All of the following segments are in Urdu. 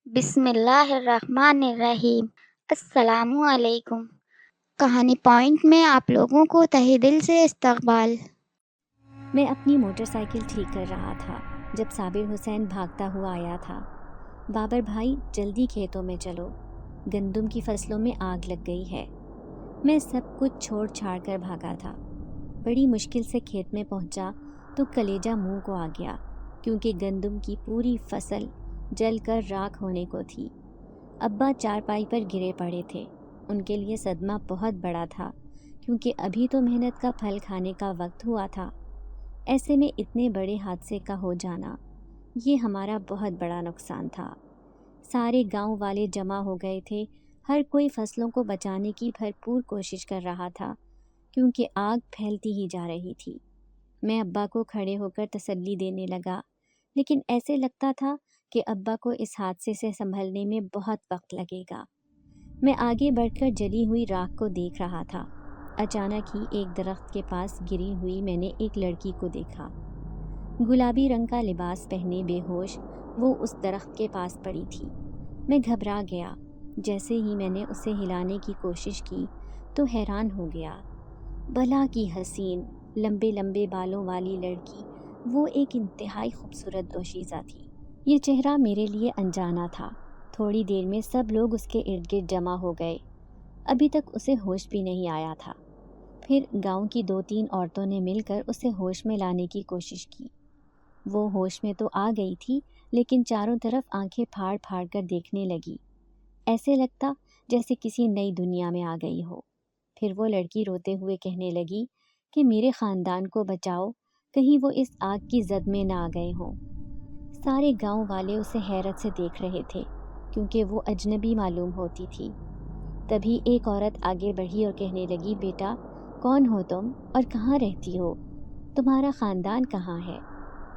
بسم اللہ الرحمن الرحیم۔ السلام علیکم۔ کہانی پوائنٹ میں آپ لوگوں کو تہہ دل سے استقبال۔ میں اپنی موٹر سائیکل ٹھیک کر رہا تھا جب صابر حسین بھاگتا ہوا آیا تھا۔ بابر بھائی جلدی کھیتوں میں چلو، گندم کی فصلوں میں آگ لگ گئی ہے۔ میں سب کچھ چھوڑ چھاڑ کر بھاگا تھا۔ بڑی مشکل سے کھیت میں پہنچا تو کلیجہ منہ کو آ گیا، کیونکہ گندم کی پوری فصل جل کر راکھ ہونے کو تھی۔ ابا چارپائی پر گرے پڑے تھے۔ ان کے لیے صدمہ بہت بڑا تھا، کیونکہ ابھی تو محنت کا پھل کھانے کا وقت ہوا تھا۔ ایسے میں اتنے بڑے حادثے کا ہو جانا، یہ ہمارا بہت بڑا نقصان تھا۔ سارے گاؤں والے جمع ہو گئے تھے، ہر کوئی فصلوں کو بچانے کی بھرپور کوشش کر رہا تھا، کیونکہ آگ پھیلتی ہی جا رہی تھی۔ میں ابا کو کھڑے ہو کر تسلی دینے لگا، لیکن ایسے لگتا تھا کہ ابا کو اس حادثے سے سنبھلنے میں بہت وقت لگے گا۔ میں آگے بڑھ کر جلی ہوئی راکھ کو دیکھ رہا تھا۔ اچانک ہی ایک درخت کے پاس گری ہوئی میں نے ایک لڑکی کو دیکھا۔ گلابی رنگ کا لباس پہنے بے ہوش وہ اس درخت کے پاس پڑی تھی۔ میں گھبرا گیا۔ جیسے ہی میں نے اسے ہلانے کی کوشش کی تو حیران ہو گیا۔ بھلا کی حسین، لمبے لمبے بالوں والی لڑکی، وہ ایک انتہائی خوبصورت دوشیزہ تھی۔ یہ چہرہ میرے لیے انجانا تھا۔ تھوڑی دیر میں سب لوگ اس کے ارد گرد جمع ہو گئے۔ ابھی تک اسے ہوش بھی نہیں آیا تھا۔ پھر گاؤں کی 2-3 عورتوں نے مل کر اسے ہوش میں لانے کی کوشش کی۔ وہ ہوش میں تو آ گئی تھی، لیکن چاروں طرف آنکھیں پھاڑ پھاڑ کر دیکھنے لگی۔ ایسے لگتا جیسے کسی نئی دنیا میں آ گئی ہو۔ پھر وہ لڑکی روتے ہوئے کہنے لگی کہ میرے خاندان کو بچاؤ، کہیں وہ اس آگ کی زد میں نہ آ گئے ہوں۔ سارے گاؤں والے اسے حیرت سے دیکھ رہے تھے، کیونکہ وہ اجنبی معلوم ہوتی تھی۔ تبھی ایک عورت آگے بڑھی اور کہنے لگی، بیٹا کون ہو تم اور کہاں رہتی ہو؟ تمہارا خاندان کہاں ہے؟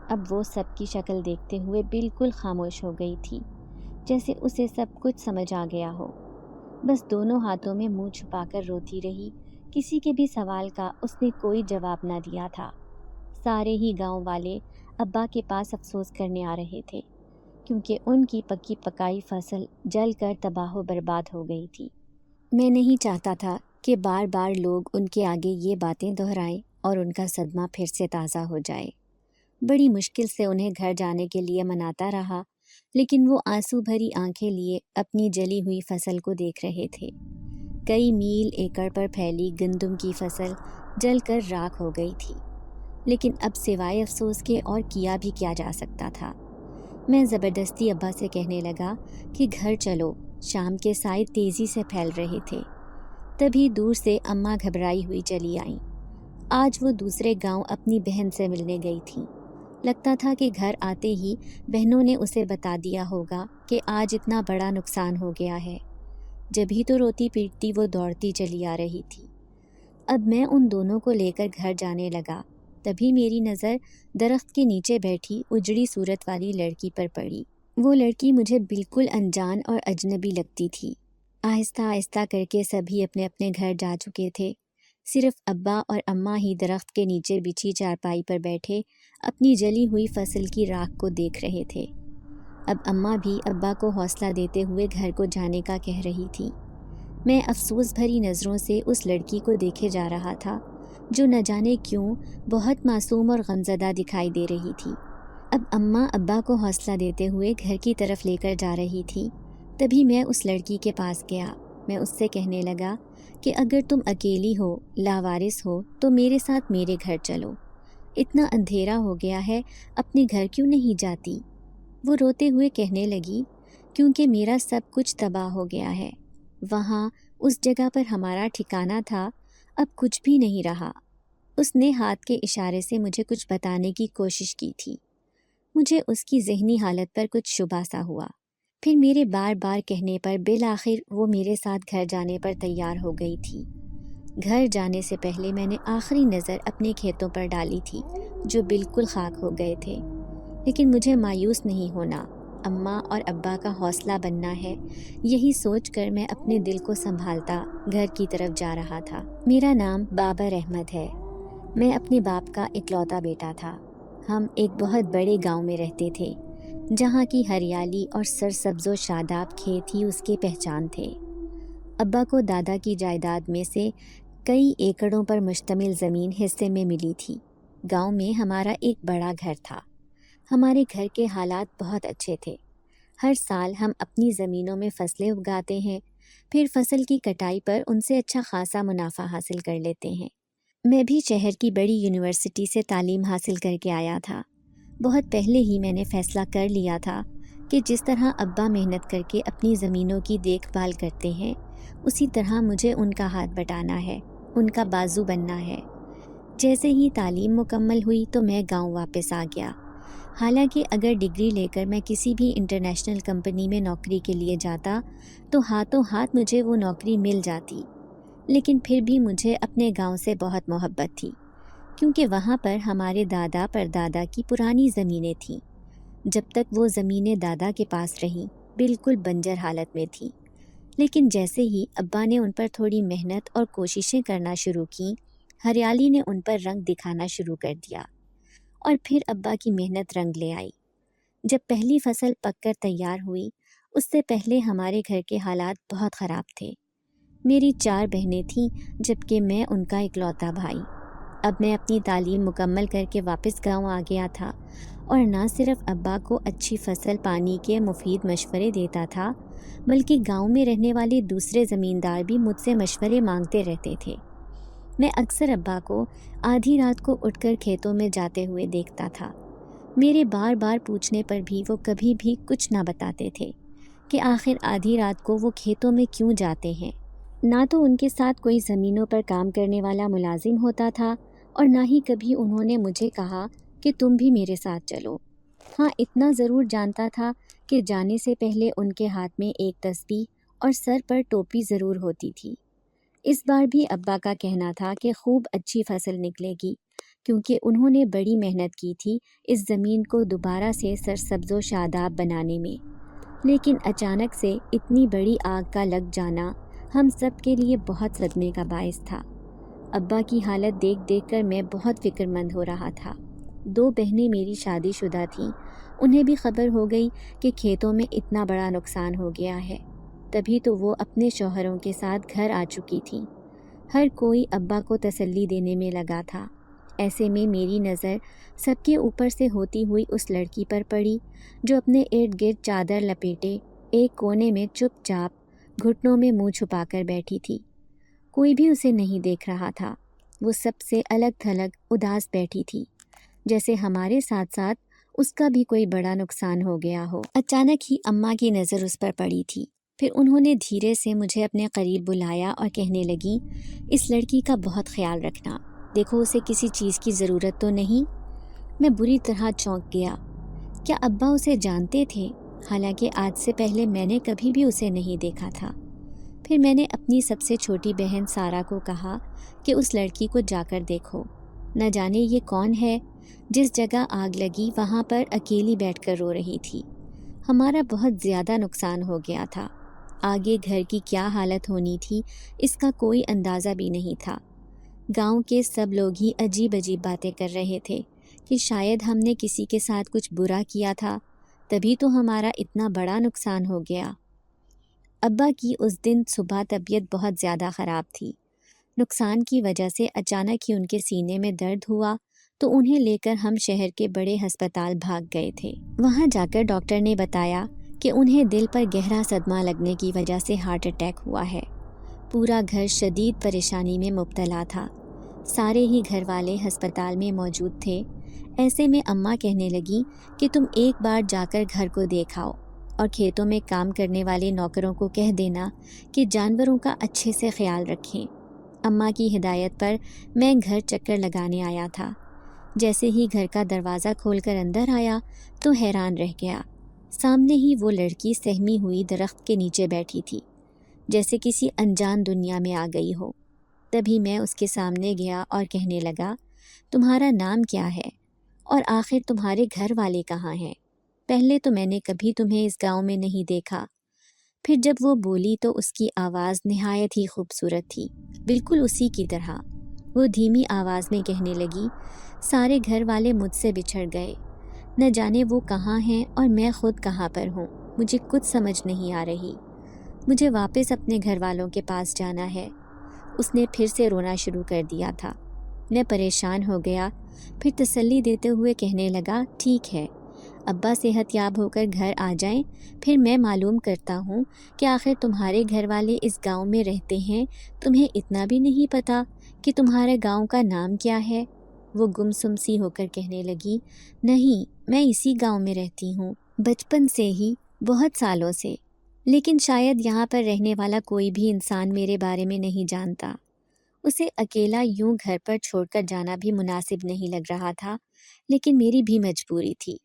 اب وہ سب کی شکل دیکھتے ہوئے بالکل خاموش ہو گئی تھی، جیسے اسے سب کچھ سمجھ آ گیا ہو۔ بس دونوں ہاتھوں میں منہ چھپا کر روتی رہی۔ کسی کے بھی سوال کا اس نے کوئی جواب نہ دیا تھا۔ سارے ہی گاؤں والے ابا کے پاس افسوس کرنے آ رہے تھے، کیونکہ ان کی پکی پکائی فصل جل کر تباہ و برباد ہو گئی تھی۔ میں نہیں چاہتا تھا کہ بار بار لوگ ان کے آگے یہ باتیں دہرائیں اور ان کا صدمہ پھر سے تازہ ہو جائے۔ بڑی مشکل سے انہیں گھر جانے کے لیے مناتا رہا، لیکن وہ آنسو بھری آنکھیں لیے اپنی جلی ہوئی فصل کو دیکھ رہے تھے۔ کئی میل ایکڑ پر پھیلی گندم کی فصل جل کر راکھ ہو گئی تھی، لیکن اب سوائے افسوس کے اور کیا بھی کیا جا سکتا تھا۔ میں زبردستی ابا سے کہنے لگا کہ گھر چلو، شام کے سائے تیزی سے پھیل رہے تھے۔ تبھی دور سے اماں گھبرائی ہوئی چلی آئیں۔ آج وہ دوسرے گاؤں اپنی بہن سے ملنے گئی تھیں۔ لگتا تھا کہ گھر آتے ہی بہنوں نے اسے بتا دیا ہوگا کہ آج اتنا بڑا نقصان ہو گیا ہے۔ جبھی تو روتی پیٹتی وہ دوڑتی چلی آ رہی تھی۔ اب میں ان دونوں کو لے کر گھر جانے لگا، تبھی میری نظر درخت کے نیچے بیٹھی اجڑی صورت والی لڑکی پر پڑی۔ وہ لڑکی مجھے بالکل انجان اور اجنبی لگتی تھی۔ آہستہ آہستہ کر کے سبھی اپنے اپنے گھر جا چکے تھے۔ صرف ابا اور اماں ہی درخت کے نیچے بچھی چارپائی پر بیٹھے اپنی جلی ہوئی فصل کی راکھ کو دیکھ رہے تھے۔ اب اماں بھی ابا کو حوصلہ دیتے ہوئے گھر کو جانے کا کہہ رہی تھی۔ میں افسوس بھری نظروں سے اس لڑکی کو دیکھے جا رہا تھا، جو نہ جانے کیوں بہت معصوم اور غمزدہ دکھائی دے رہی تھی۔ اب اماں ابا کو حوصلہ دیتے ہوئے گھر کی طرف لے کر جا رہی تھی۔ تبھی میں اس لڑکی کے پاس گیا۔ میں اس سے کہنے لگا کہ اگر تم اکیلی ہو، لاوارث ہو، تو میرے ساتھ میرے گھر چلو۔ اتنا اندھیرا ہو گیا ہے، اپنے گھر کیوں نہیں جاتی؟ وہ روتے ہوئے کہنے لگی، کیونکہ میرا سب کچھ تباہ ہو گیا ہے۔ وہاں اس جگہ پر ہمارا ٹھکانہ تھا، اب کچھ بھی نہیں رہا۔ اس نے ہاتھ کے اشارے سے مجھے کچھ بتانے کی کوشش کی تھی۔ مجھے اس کی ذہنی حالت پر کچھ شبہ سا ہوا۔ پھر میرے بار بار کہنے پر بالآخر وہ میرے ساتھ گھر جانے پر تیار ہو گئی تھی۔ گھر جانے سے پہلے میں نے آخری نظر اپنے کھیتوں پر ڈالی تھی، جو بالکل خاک ہو گئے تھے۔ لیکن مجھے مایوس نہیں ہونا، اماں اور ابا کا حوصلہ بننا ہے، یہی سوچ کر میں اپنے دل کو سنبھالتا گھر کی طرف جا رہا تھا۔ میرا نام بابر احمد ہے۔ میں اپنے باپ کا اکلوتا بیٹا تھا۔ ہم ایک بہت بڑے گاؤں میں رہتے تھے، جہاں کی ہریالی اور سرسبز و شاداب کھیت ہی اس کی پہچان تھے۔ ابا کو دادا کی جائیداد میں سے کئی ایکڑوں پر مشتمل زمین حصے میں ملی تھی۔ گاؤں میں ہمارا ایک بڑا گھر تھا۔ ہمارے گھر کے حالات بہت اچھے تھے۔ ہر سال ہم اپنی زمینوں میں فصلیں اگاتے ہیں، پھر فصل کی کٹائی پر ان سے اچھا خاصا منافع حاصل کر لیتے ہیں۔ میں بھی شہر کی بڑی یونیورسٹی سے تعلیم حاصل کر کے آیا تھا۔ بہت پہلے ہی میں نے فیصلہ کر لیا تھا کہ جس طرح ابا محنت کر کے اپنی زمینوں کی دیکھ بھال کرتے ہیں، اسی طرح مجھے ان کا ہاتھ بٹانا ہے، ان کا بازو بننا ہے۔ جیسے ہی تعلیم مکمل ہوئی تو میں گاؤں واپس آ گیا۔ حالانکہ اگر ڈگری لے کر میں کسی بھی انٹرنیشنل کمپنی میں نوکری کے لیے جاتا تو ہاتھوں ہاتھ مجھے وہ نوکری مل جاتی، لیکن پھر بھی مجھے اپنے گاؤں سے بہت محبت تھی، کیونکہ وہاں پر ہمارے دادا پردادا کی پرانی زمینیں تھیں۔ جب تک وہ زمینیں دادا کے پاس رہیں بالکل بنجر حالت میں تھیں، لیکن جیسے ہی ابا نے ان پر تھوڑی محنت اور کوششیں کرنا شروع کیں، ہریالی نے ان پر رنگ دکھانا شروع کر دیا، اور پھر ابا کی محنت رنگ لے آئی۔ جب پہلی فصل پک کر تیار ہوئی، اس سے پہلے ہمارے گھر کے حالات بہت خراب تھے۔ میری 4 بہنیں تھیں جبکہ میں ان کا اکلوتا بھائی۔ اب میں اپنی تعلیم مکمل کر کے واپس گاؤں آ گیا تھا، اور نہ صرف ابا کو اچھی فصل پانی کے مفید مشورے دیتا تھا، بلکہ گاؤں میں رہنے والے دوسرے زمیندار بھی مجھ سے مشورے مانگتے رہتے تھے۔ میں اکثر ابا کو آدھی رات کو اٹھ کر کھیتوں میں جاتے ہوئے دیکھتا تھا۔ میرے بار بار پوچھنے پر بھی وہ کبھی بھی کچھ نہ بتاتے تھے کہ آخر آدھی رات کو وہ کھیتوں میں کیوں جاتے ہیں۔ نہ تو ان کے ساتھ کوئی زمینوں پر کام کرنے والا ملازم ہوتا تھا، اور نہ ہی کبھی انہوں نے مجھے کہا کہ تم بھی میرے ساتھ چلو۔ ہاں، اتنا ضرور جانتا تھا کہ جانے سے پہلے ان کے ہاتھ میں ایک تسبیح اور سر پر ٹوپی ضرور ہوتی تھی۔ اس بار بھی ابا کا کہنا تھا کہ خوب اچھی فصل نکلے گی، کیونکہ انہوں نے بڑی محنت کی تھی اس زمین کو دوبارہ سے سرسبز و شاداب بنانے میں۔ لیکن اچانک سے اتنی بڑی آگ کا لگ جانا ہم سب کے لیے بہت صدمے کا باعث تھا۔ ابا کی حالت دیکھ دیکھ کر میں بہت فکر مند ہو رہا تھا۔ 2 بہنیں میری شادی شدہ تھیں، انہیں بھی خبر ہو گئی کہ کھیتوں میں اتنا بڑا نقصان ہو گیا ہے، تبھی تو وہ اپنے شوہروں کے ساتھ گھر آ چکی تھیں۔ ہر کوئی ابا کو تسلی دینے میں لگا تھا۔ ایسے میں میری نظر سب کے اوپر سے ہوتی ہوئی اس لڑکی پر پڑی جو اپنے ارد گرد چادر لپیٹے ایک کونے میں چپ چاپ گھٹنوں میں منہ چھپا کر بیٹھی تھی۔ کوئی بھی اسے نہیں دیکھ رہا تھا۔ وہ سب سے الگ تھلگ اداس بیٹھی تھی، جیسے ہمارے ساتھ ساتھ اس کا بھی کوئی بڑا نقصان ہو گیا ہو۔ اچانک ہی اماں کی نظر اس پر پڑی تھی۔ پھر انہوں نے دھیرے سے مجھے اپنے قریب بلایا اور کہنے لگی، اس لڑکی کا بہت خیال رکھنا، دیکھو اسے کسی چیز کی ضرورت تو نہیں۔ میں بری طرح چونک گیا۔ کیا ابا اسے جانتے تھے؟ حالانکہ آج سے پہلے میں نے کبھی بھی اسے نہیں دیکھا تھا۔ پھر میں نے اپنی سب سے چھوٹی بہن سارا کو کہا کہ اس لڑکی کو جا کر دیکھو، نہ جانے یہ کون ہے، جس جگہ آگ لگی وہاں پر اکیلی بیٹھ کر رو رہی تھی۔ ہمارا بہت زیادہ نقصان ہو گیا تھا۔ آگے گھر کی کیا حالت ہونی تھی اس کا کوئی اندازہ بھی نہیں تھا۔ گاؤں کے سب لوگ ہی عجیب عجیب باتیں کر رہے تھے کہ شاید ہم نے کسی کے ساتھ کچھ برا کیا تھا، تبھی تو ہمارا اتنا بڑا نقصان ہو گیا۔ ابا کی اس دن صبح طبیعت بہت زیادہ خراب تھی۔ نقصان کی وجہ سے اچانک ہی ان کے سینے میں درد ہوا تو انہیں لے کر ہم شہر کے بڑے ہسپتال بھاگ گئے تھے۔ وہاں جا کر ڈاکٹر نے بتایا کہ انہیں دل پر گہرا صدمہ لگنے کی وجہ سے ہارٹ اٹیک ہوا ہے۔ پورا گھر شدید پریشانی میں مبتلا تھا۔ سارے ہی گھر والے ہسپتال میں موجود تھے۔ ایسے میں اماں کہنے لگی کہ تم ایک بار جا کر گھر کو دیکھ آؤ، اور کھیتوں میں کام کرنے والے نوکروں کو کہہ دینا کہ جانوروں کا اچھے سے خیال رکھیں۔ اماں کی ہدایت پر میں گھر چکر لگانے آیا تھا۔ جیسے ہی گھر کا دروازہ کھول کر اندر آیا تو حیران رہ گیا۔ سامنے ہی وہ لڑکی سہمی ہوئی درخت کے نیچے بیٹھی تھی، جیسے کسی انجان دنیا میں آ گئی ہو۔ تبھی میں اس کے سامنے گیا اور کہنے لگا، تمہارا نام کیا ہے، اور آخر تمہارے گھر والے کہاں ہیں؟ پہلے تو میں نے کبھی تمہیں اس گاؤں میں نہیں دیکھا۔ پھر جب وہ بولی تو اس کی آواز نہایت ہی خوبصورت تھی، بالکل اسی کی طرح۔ وہ دھیمی آواز میں کہنے لگی، سارے گھر والے مجھ سے بچھڑ گئے، نہ جانے وہ کہاں ہیں اور میں خود کہاں پر ہوں، مجھے کچھ سمجھ نہیں آ رہی۔ مجھے واپس اپنے گھر والوں کے پاس جانا ہے۔ اس نے پھر سے رونا شروع کر دیا تھا۔ میں پریشان ہو گیا، پھر تسلی دیتے ہوئے کہنے لگا، ٹھیک ہے، ابا صحت یاب ہو کر گھر آ جائیں، پھر میں معلوم کرتا ہوں کہ آخر تمہارے گھر والے اس گاؤں میں رہتے ہیں، تمہیں اتنا بھی نہیں پتا کہ تمہارے گاؤں کا نام کیا ہے؟ وہ گمسم سی ہو کر کہنے لگی، نہیں، میں اسی گاؤں میں رہتی ہوں، بچپن سے ہی، بہت سالوں سے، لیکن شاید یہاں پر رہنے والا کوئی بھی انسان میرے بارے میں نہیں جانتا۔ اسے اکیلا یوں گھر پر چھوڑ کر جانا بھی مناسب نہیں لگ رہا تھا، لیکن میری بھی مجبوری تھی۔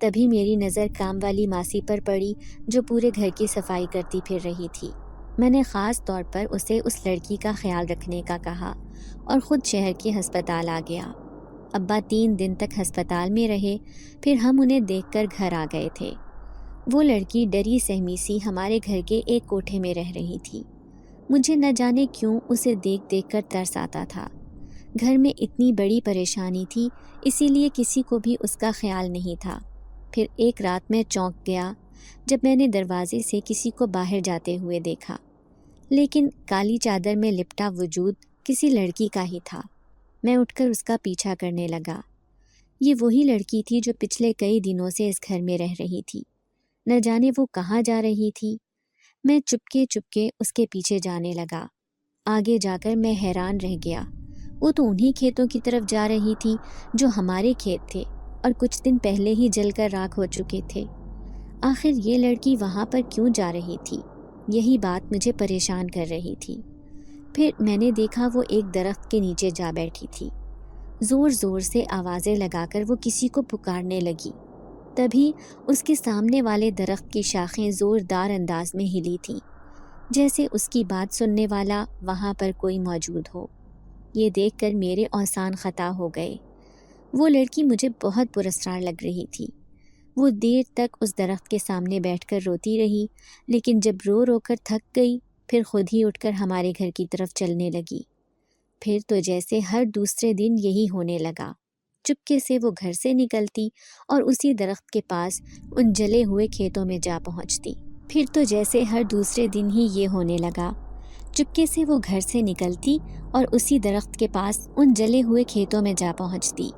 تبھی میری نظر کام والی ماسی پر پڑی جو پورے گھر کی صفائی کرتی پھر رہی تھی۔ میں نے خاص طور پر اسے اس لڑکی کا خیال رکھنے کا کہا اور خود شہر کے ہسپتال آ گیا۔ ابا 3 دن تک ہسپتال میں رہے، پھر ہم انہیں دیکھ کر گھر آ گئے تھے۔ وہ لڑکی ڈری سہمی سی ہمارے گھر کے ایک کوٹھے میں رہ رہی تھی۔ مجھے نہ جانے کیوں اسے دیکھ دیکھ کر ترس آتا تھا۔ گھر میں اتنی بڑی پریشانی تھی، اسی لیے کسی کو بھی اس کا خیال نہیں تھا۔ پھر ایک رات میں چونک گیا جب میں نے دروازے سے کسی کو باہر جاتے ہوئے دیکھا، لیکن کالی چادر میں لپٹا وجود کسی لڑکی کا ہی تھا۔ میں اٹھ کر اس کا پیچھا کرنے لگا۔ یہ وہی لڑکی تھی جو پچھلے کئی دنوں سے اس گھر میں رہ رہی تھی۔ نہ جانے وہ کہاں جا رہی تھی۔ میں چپکے چپکے اس کے پیچھے جانے لگا۔ آگے جا کر میں حیران رہ گیا۔ وہ تو انہی کھیتوں کی طرف جا رہی تھی جو ہمارے کھیت تھے اور کچھ دن پہلے ہی جل کر راکھ ہو چکے تھے۔ آخر یہ لڑکی وہاں پر کیوں جا رہی تھی؟ یہی بات مجھے پریشان کر رہی تھی۔ پھر میں نے دیکھا وہ ایک درخت کے نیچے جا بیٹھی تھی۔ زور زور سے آوازیں لگا کر وہ کسی کو پکارنے لگی۔ تبھی اس کے سامنے والے درخت کی شاخیں زوردار انداز میں ہلی تھیں، جیسے اس کی بات سننے والا وہاں پر کوئی موجود ہو۔ یہ دیکھ کر میرے اوسان خطا ہو گئے۔ وہ لڑکی مجھے بہت پراسرار لگ رہی تھی۔ وہ دیر تک اس درخت کے سامنے بیٹھ کر روتی رہی، لیکن جب رو رو کر تھک گئی، پھر خود ہی اٹھ کر ہمارے گھر کی طرف چلنے لگی۔ پھر تو جیسے ہر دوسرے دن یہی ہونے لگا۔ چپکے سے وہ گھر سے نکلتی اور اسی درخت کے پاس ان جلے ہوئے کھیتوں میں جا پہنچتی۔ پھر تو جیسے ہر دوسرے دن ہی یہ ہونے لگا۔ چپکے سے وہ گھر سے نکلتی اور اسی درخت کے پاس ان جلے ہوئے کھیتوں میں جا پہنچتی۔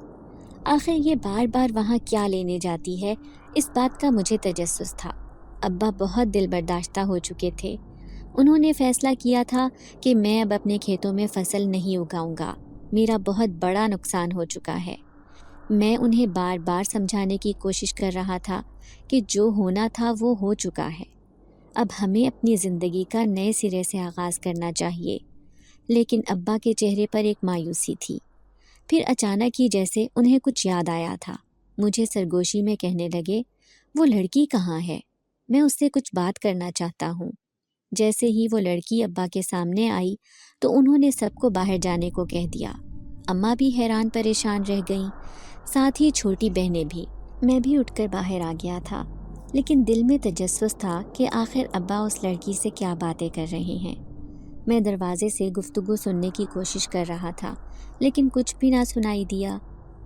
آخر یہ بار بار وہاں کیا لینے جاتی ہے، اس بات کا مجھے تجسس تھا۔ ابا بہت دل برداشتہ ہو چکے تھے۔ انہوں نے فیصلہ کیا تھا کہ میں اب اپنے کھیتوں میں فصل نہیں اگاؤں گا، میرا بہت بڑا نقصان ہو چکا ہے۔ میں انہیں بار بار سمجھانے کی کوشش کر رہا تھا کہ جو ہونا تھا وہ ہو چکا ہے، اب ہمیں اپنی زندگی کا نئے سرے سے آغاز کرنا چاہیے۔ لیکن ابا کے چہرے پر ایک مایوسی تھی۔ پھر اچانک ہی جیسے انہیں کچھ یاد آیا تھا، مجھے سرگوشی میں کہنے لگے، وہ لڑکی کہاں ہے؟ میں اس سے کچھ بات کرنا چاہتا ہوں۔ جیسے ہی وہ لڑکی ابا کے سامنے آئی تو انہوں نے سب کو باہر جانے کو کہہ دیا۔ اماں بھی حیران پریشان رہ گئیں، ساتھ ہی چھوٹی بہنیں بھی۔ میں بھی اٹھ کر باہر آ گیا تھا، لیکن دل میں تجسس تھا کہ آخر ابا اس لڑکی سے کیا باتیں کر رہے ہیں۔ میں دروازے سے گفتگو سننے کی کوشش کر رہا تھا، لیکن کچھ بھی نہ سنائی دیا۔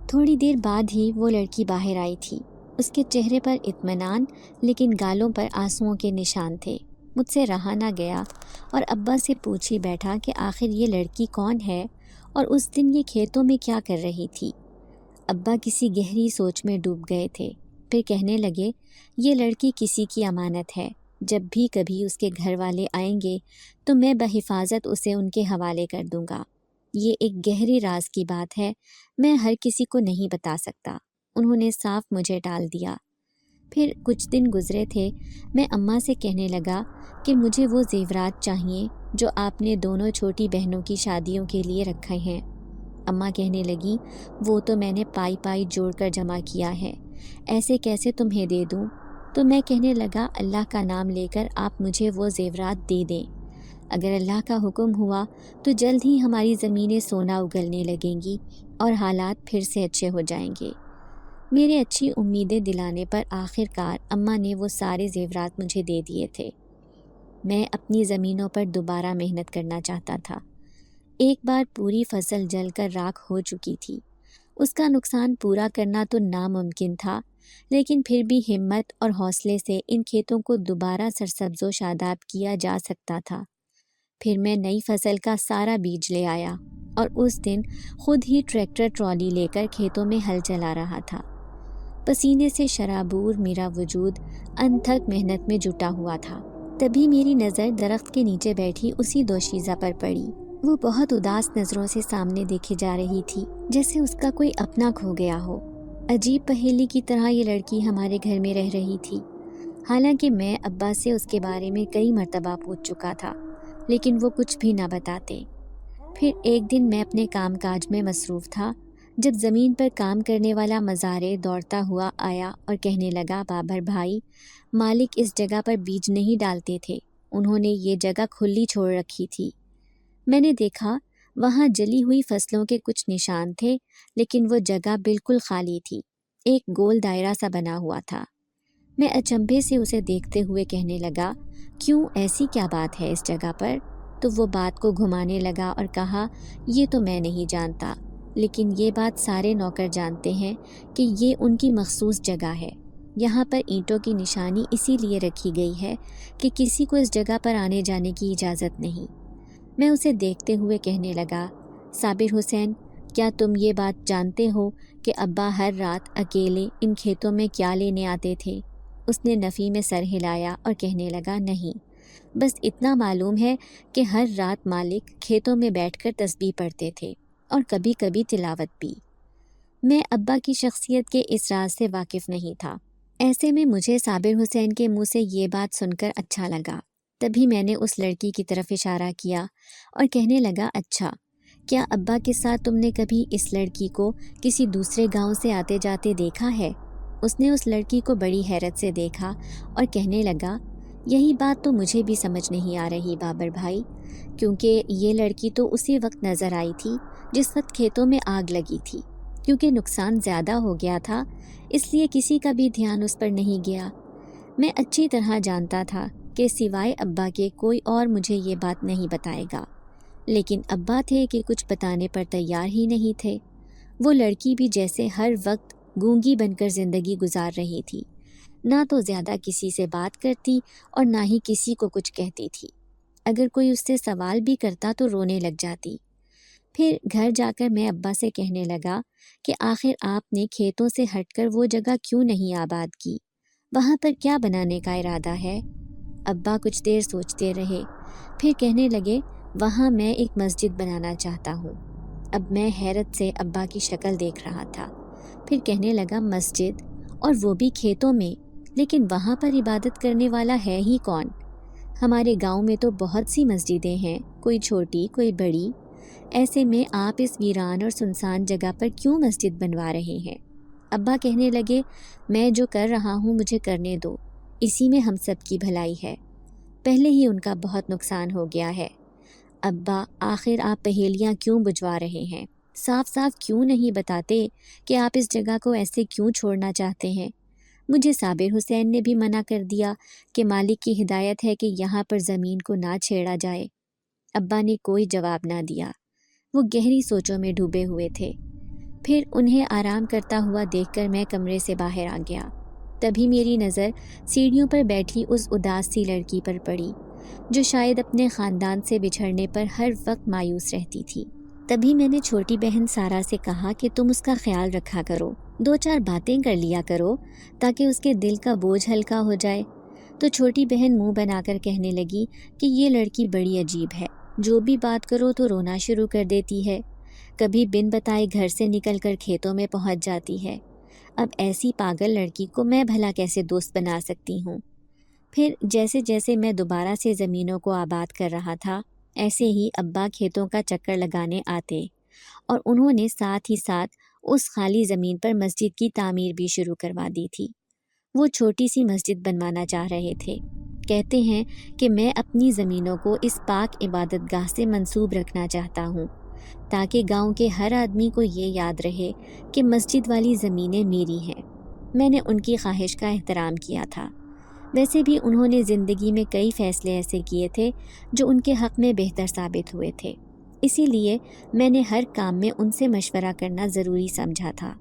تھوڑی دیر بعد ہی وہ لڑکی باہر آئی تھی۔ اس کے چہرے پر اطمینان، لیکن گالوں پر آنسوؤں کے نشان تھے۔ مجھ سے رہا نہ گیا اور ابا سے پوچھ ہی بیٹھا کہ آخر یہ لڑکی کون ہے اور اس دن یہ کھیتوں میں کیا کر رہی تھی۔ ابا کسی گہری سوچ میں ڈوب گئے تھے، پھر کہنے لگے، یہ لڑکی کسی کی امانت ہے، جب بھی کبھی اس کے گھر والے آئیں گے تو میں بحفاظت اسے ان کے حوالے کر دوں گا۔ یہ ایک گہرے راز کی بات ہے، میں ہر کسی کو نہیں بتا سکتا۔ انہوں نے صاف مجھے ٹال دیا۔ پھر کچھ دن گزرے تھے، میں اماں سے کہنے لگا کہ مجھے وہ زیورات چاہیے جو آپ نے دونوں چھوٹی بہنوں کی شادیوں کے لیے رکھے ہیں۔ اماں کہنے لگی، وہ تو میں نے پائی پائی جوڑ کر جمع کیا ہے، ایسے کیسے تمہیں دے دوں؟ تو میں کہنے لگا، اللہ کا نام لے کر آپ مجھے وہ زیورات دے دیں۔ اگر اللہ کا حکم ہوا تو جلد ہی ہماری زمینیں سونا اگلنے لگیں گی اور حالات پھر سے اچھے ہو جائیں گے۔ میرے اچھی امیدیں دلانے پر آخر کار اماں نے وہ سارے زیورات مجھے دے دیے تھے۔ میں اپنی زمینوں پر دوبارہ محنت کرنا چاہتا تھا۔ ایک بار پوری فصل جل کر راکھ ہو چکی تھی۔ اس کا نقصان پورا کرنا تو ناممکن تھا، لیکن پھر بھی ہمت اور حوصلے سے ان کھیتوں کو دوبارہ سرسبز و شاداب کیا جا سکتا تھا۔ پھر میں نئی فصل کا سارا بیج لے آیا اور اس دن خود ہی ٹریکٹر ٹرالی لے کر کھیتوں میں ہل چلا رہا تھا۔ پسینے سے شرابور میرا وجود انتھک محنت میں جٹا ہوا تھا۔ تبھی میری نظر درخت کے نیچے بیٹھی اسی دوشیزہ پر پڑی۔ وہ بہت اداس نظروں سے سامنے دیکھی جا رہی تھی، جیسے اس کا کوئی اپنا کھو گیا ہو۔ عجیب پہیلی کی طرح یہ لڑکی ہمارے گھر میں رہ رہی تھی، حالانکہ میں ابا سے اس کے بارے میں کئی مرتبہ پوچھ چکا تھا، لیکن وہ کچھ بھی نہ بتاتے۔ پھر ایک دن میں اپنے کام کاج میں مصروف تھا، جب زمین پر کام کرنے والا مزارے دوڑتا ہوا آیا اور کہنے لگا، بابر بھائی، مالک اس جگہ پر بیج نہیں ڈالتے تھے، انہوں نے یہ جگہ کھلی چھوڑ رکھی تھی۔ میں نے دیکھا وہاں جلی ہوئی فصلوں کے کچھ نشان تھے، لیکن وہ جگہ بالکل خالی تھی، ایک گول دائرہ سا بنا ہوا تھا۔ میں اچنبھے سے اسے دیکھتے ہوئے کہنے لگا، کیوں، ایسی کیا بات ہے اس جگہ پر؟ تو وہ بات کو گھمانے لگا اور کہا، یہ تو میں نہیں جانتا، لیکن یہ بات سارے نوکر جانتے ہیں کہ یہ ان کی مخصوص جگہ ہے۔ یہاں پر اینٹوں کی نشانی اسی لیے رکھی گئی ہے کہ کسی کو اس جگہ پر آنے جانے کی اجازت نہیں۔ میں اسے دیکھتے ہوئے کہنے لگا، صابر حسین، کیا تم یہ بات جانتے ہو کہ ابا ہر رات اکیلے ان کھیتوں میں کیا لینے آتے تھے؟ اس نے نفی میں سر ہلایا اور کہنے لگا، نہیں، بس اتنا معلوم ہے کہ ہر رات مالک کھیتوں میں بیٹھ کر تسبیح پڑھتے تھے اور کبھی کبھی تلاوت بھی۔ میں ابا کی شخصیت کے اس راز سے واقف نہیں تھا، ایسے میں مجھے صابر حسین کے منہ سے یہ بات سن کر اچھا لگا۔ تبھی میں نے اس لڑکی کی طرف اشارہ کیا اور کہنے لگا، اچھا، کیا ابا کے ساتھ تم نے کبھی اس لڑکی کو کسی دوسرے گاؤں سے آتے جاتے دیکھا ہے؟ اس نے اس لڑکی کو بڑی حیرت سے دیکھا اور کہنے لگا، یہی بات تو مجھے بھی سمجھ نہیں آ رہی بابر بھائی، کیونکہ یہ لڑکی تو اسی وقت نظر آئی تھی جس وقت کھیتوں میں آگ لگی تھی۔ کیونکہ نقصان زیادہ ہو گیا تھا، اس لیے کسی کا بھی دھیان اس پر نہیں گیا۔ میں اچھی طرح جانتا تھا کہ سوائے ابا کے کوئی اور مجھے یہ بات نہیں بتائے گا، لیکن ابا تھے کہ کچھ بتانے پر تیار ہی نہیں تھے۔ وہ لڑکی بھی جیسے ہر وقت گونگی بن کر زندگی گزار رہی تھی، نہ تو زیادہ کسی سے بات کرتی اور نہ ہی کسی کو کچھ کہتی تھی۔ اگر کوئی اس سے سوال بھی کرتا تو رونے لگ جاتی۔ پھر گھر جا کر میں ابا سے کہنے لگا کہ آخر آپ نے کھیتوں سے ہٹ کر وہ جگہ کیوں نہیں آباد کی؟ وہاں پر کیا بنانے کا ارادہ ہے؟ ابا کچھ دیر سوچتے رہے، پھر کہنے لگے، وہاں میں ایک مسجد بنانا چاہتا ہوں۔ اب میں حیرت سے ابا کی شکل دیکھ رہا تھا۔ پھر کہنے لگا، مسجد، اور وہ بھی کھیتوں میں؟ لیکن وہاں پر عبادت کرنے والا ہے ہی کون؟ ہمارے گاؤں میں تو بہت سی مسجدیں ہیں، کوئی چھوٹی کوئی بڑی، ایسے میں آپ اس ویران اور سنسان جگہ پر کیوں مسجد بنوا رہے ہیں؟ ابا کہنے لگے، میں جو کر رہا ہوں مجھے کرنے دو، اسی میں ہم سب کی بھلائی ہے، پہلے ہی ان کا بہت نقصان ہو گیا ہے۔ ابا، آخر آپ پہیلیاں کیوں بجھوا رہے ہیں؟ صاف صاف کیوں نہیں بتاتے کہ آپ اس جگہ کو ایسے کیوں چھوڑنا چاہتے ہیں؟ مجھے صابر حسین نے بھی منع کر دیا کہ مالک کی ہدایت ہے کہ یہاں پر زمین کو نہ چھیڑا جائے۔ ابا نے کوئی جواب نہ دیا، وہ گہری سوچوں میں ڈوبے ہوئے تھے۔ پھر انہیں آرام کرتا ہوا دیکھ کر میں کمرے سے باہر آ گیا۔ تبھی میری نظر سیڑھیوں پر بیٹھی اس اداس سی لڑکی پر پڑی، جو شاید اپنے خاندان سے بچھڑنے پر ہر وقت مایوس رہتی تھی۔ تبھی میں نے چھوٹی بہن سارا سے کہا کہ تم اس کا خیال رکھا کرو، 2-4 باتیں کر لیا کرو تاکہ اس کے دل کا بوجھ ہلکا ہو جائے۔ تو چھوٹی بہن منہ بنا کر کہنے لگی کہ یہ لڑکی بڑی عجیب ہے، جو بھی بات کرو تو رونا شروع کر دیتی ہے، کبھی بن بتائے گھر سے نکل کر کھیتوں میں پہنچ جاتی ہے۔ اب ایسی پاگل لڑکی کو میں بھلا کیسے دوست بنا سکتی ہوں؟ پھر جیسے جیسے میں دوبارہ سے زمینوں کو آباد کر رہا تھا، ایسے ہی ابا کھیتوں کا چکر لگانے آتے اور انہوں نے ساتھ ہی ساتھ اس خالی زمین پر مسجد کی تعمیر بھی شروع کروا دی تھی۔ وہ چھوٹی سی مسجد بنوانا چاہ رہے تھے۔ کہتے ہیں کہ میں اپنی زمینوں کو اس پاک عبادت گاہ سے منسوب رکھنا چاہتا ہوں، تاکہ گاؤں کے ہر آدمی کو یہ یاد رہے کہ مسجد والی زمینیں میری ہیں۔ میں نے ان کی خواہش کا احترام کیا تھا۔ ویسے بھی انہوں نے زندگی میں کئی فیصلے ایسے کیے تھے جو ان کے حق میں بہتر ثابت ہوئے تھے۔ اسی لیے میں نے ہر کام میں ان سے مشورہ کرنا ضروری سمجھا تھا۔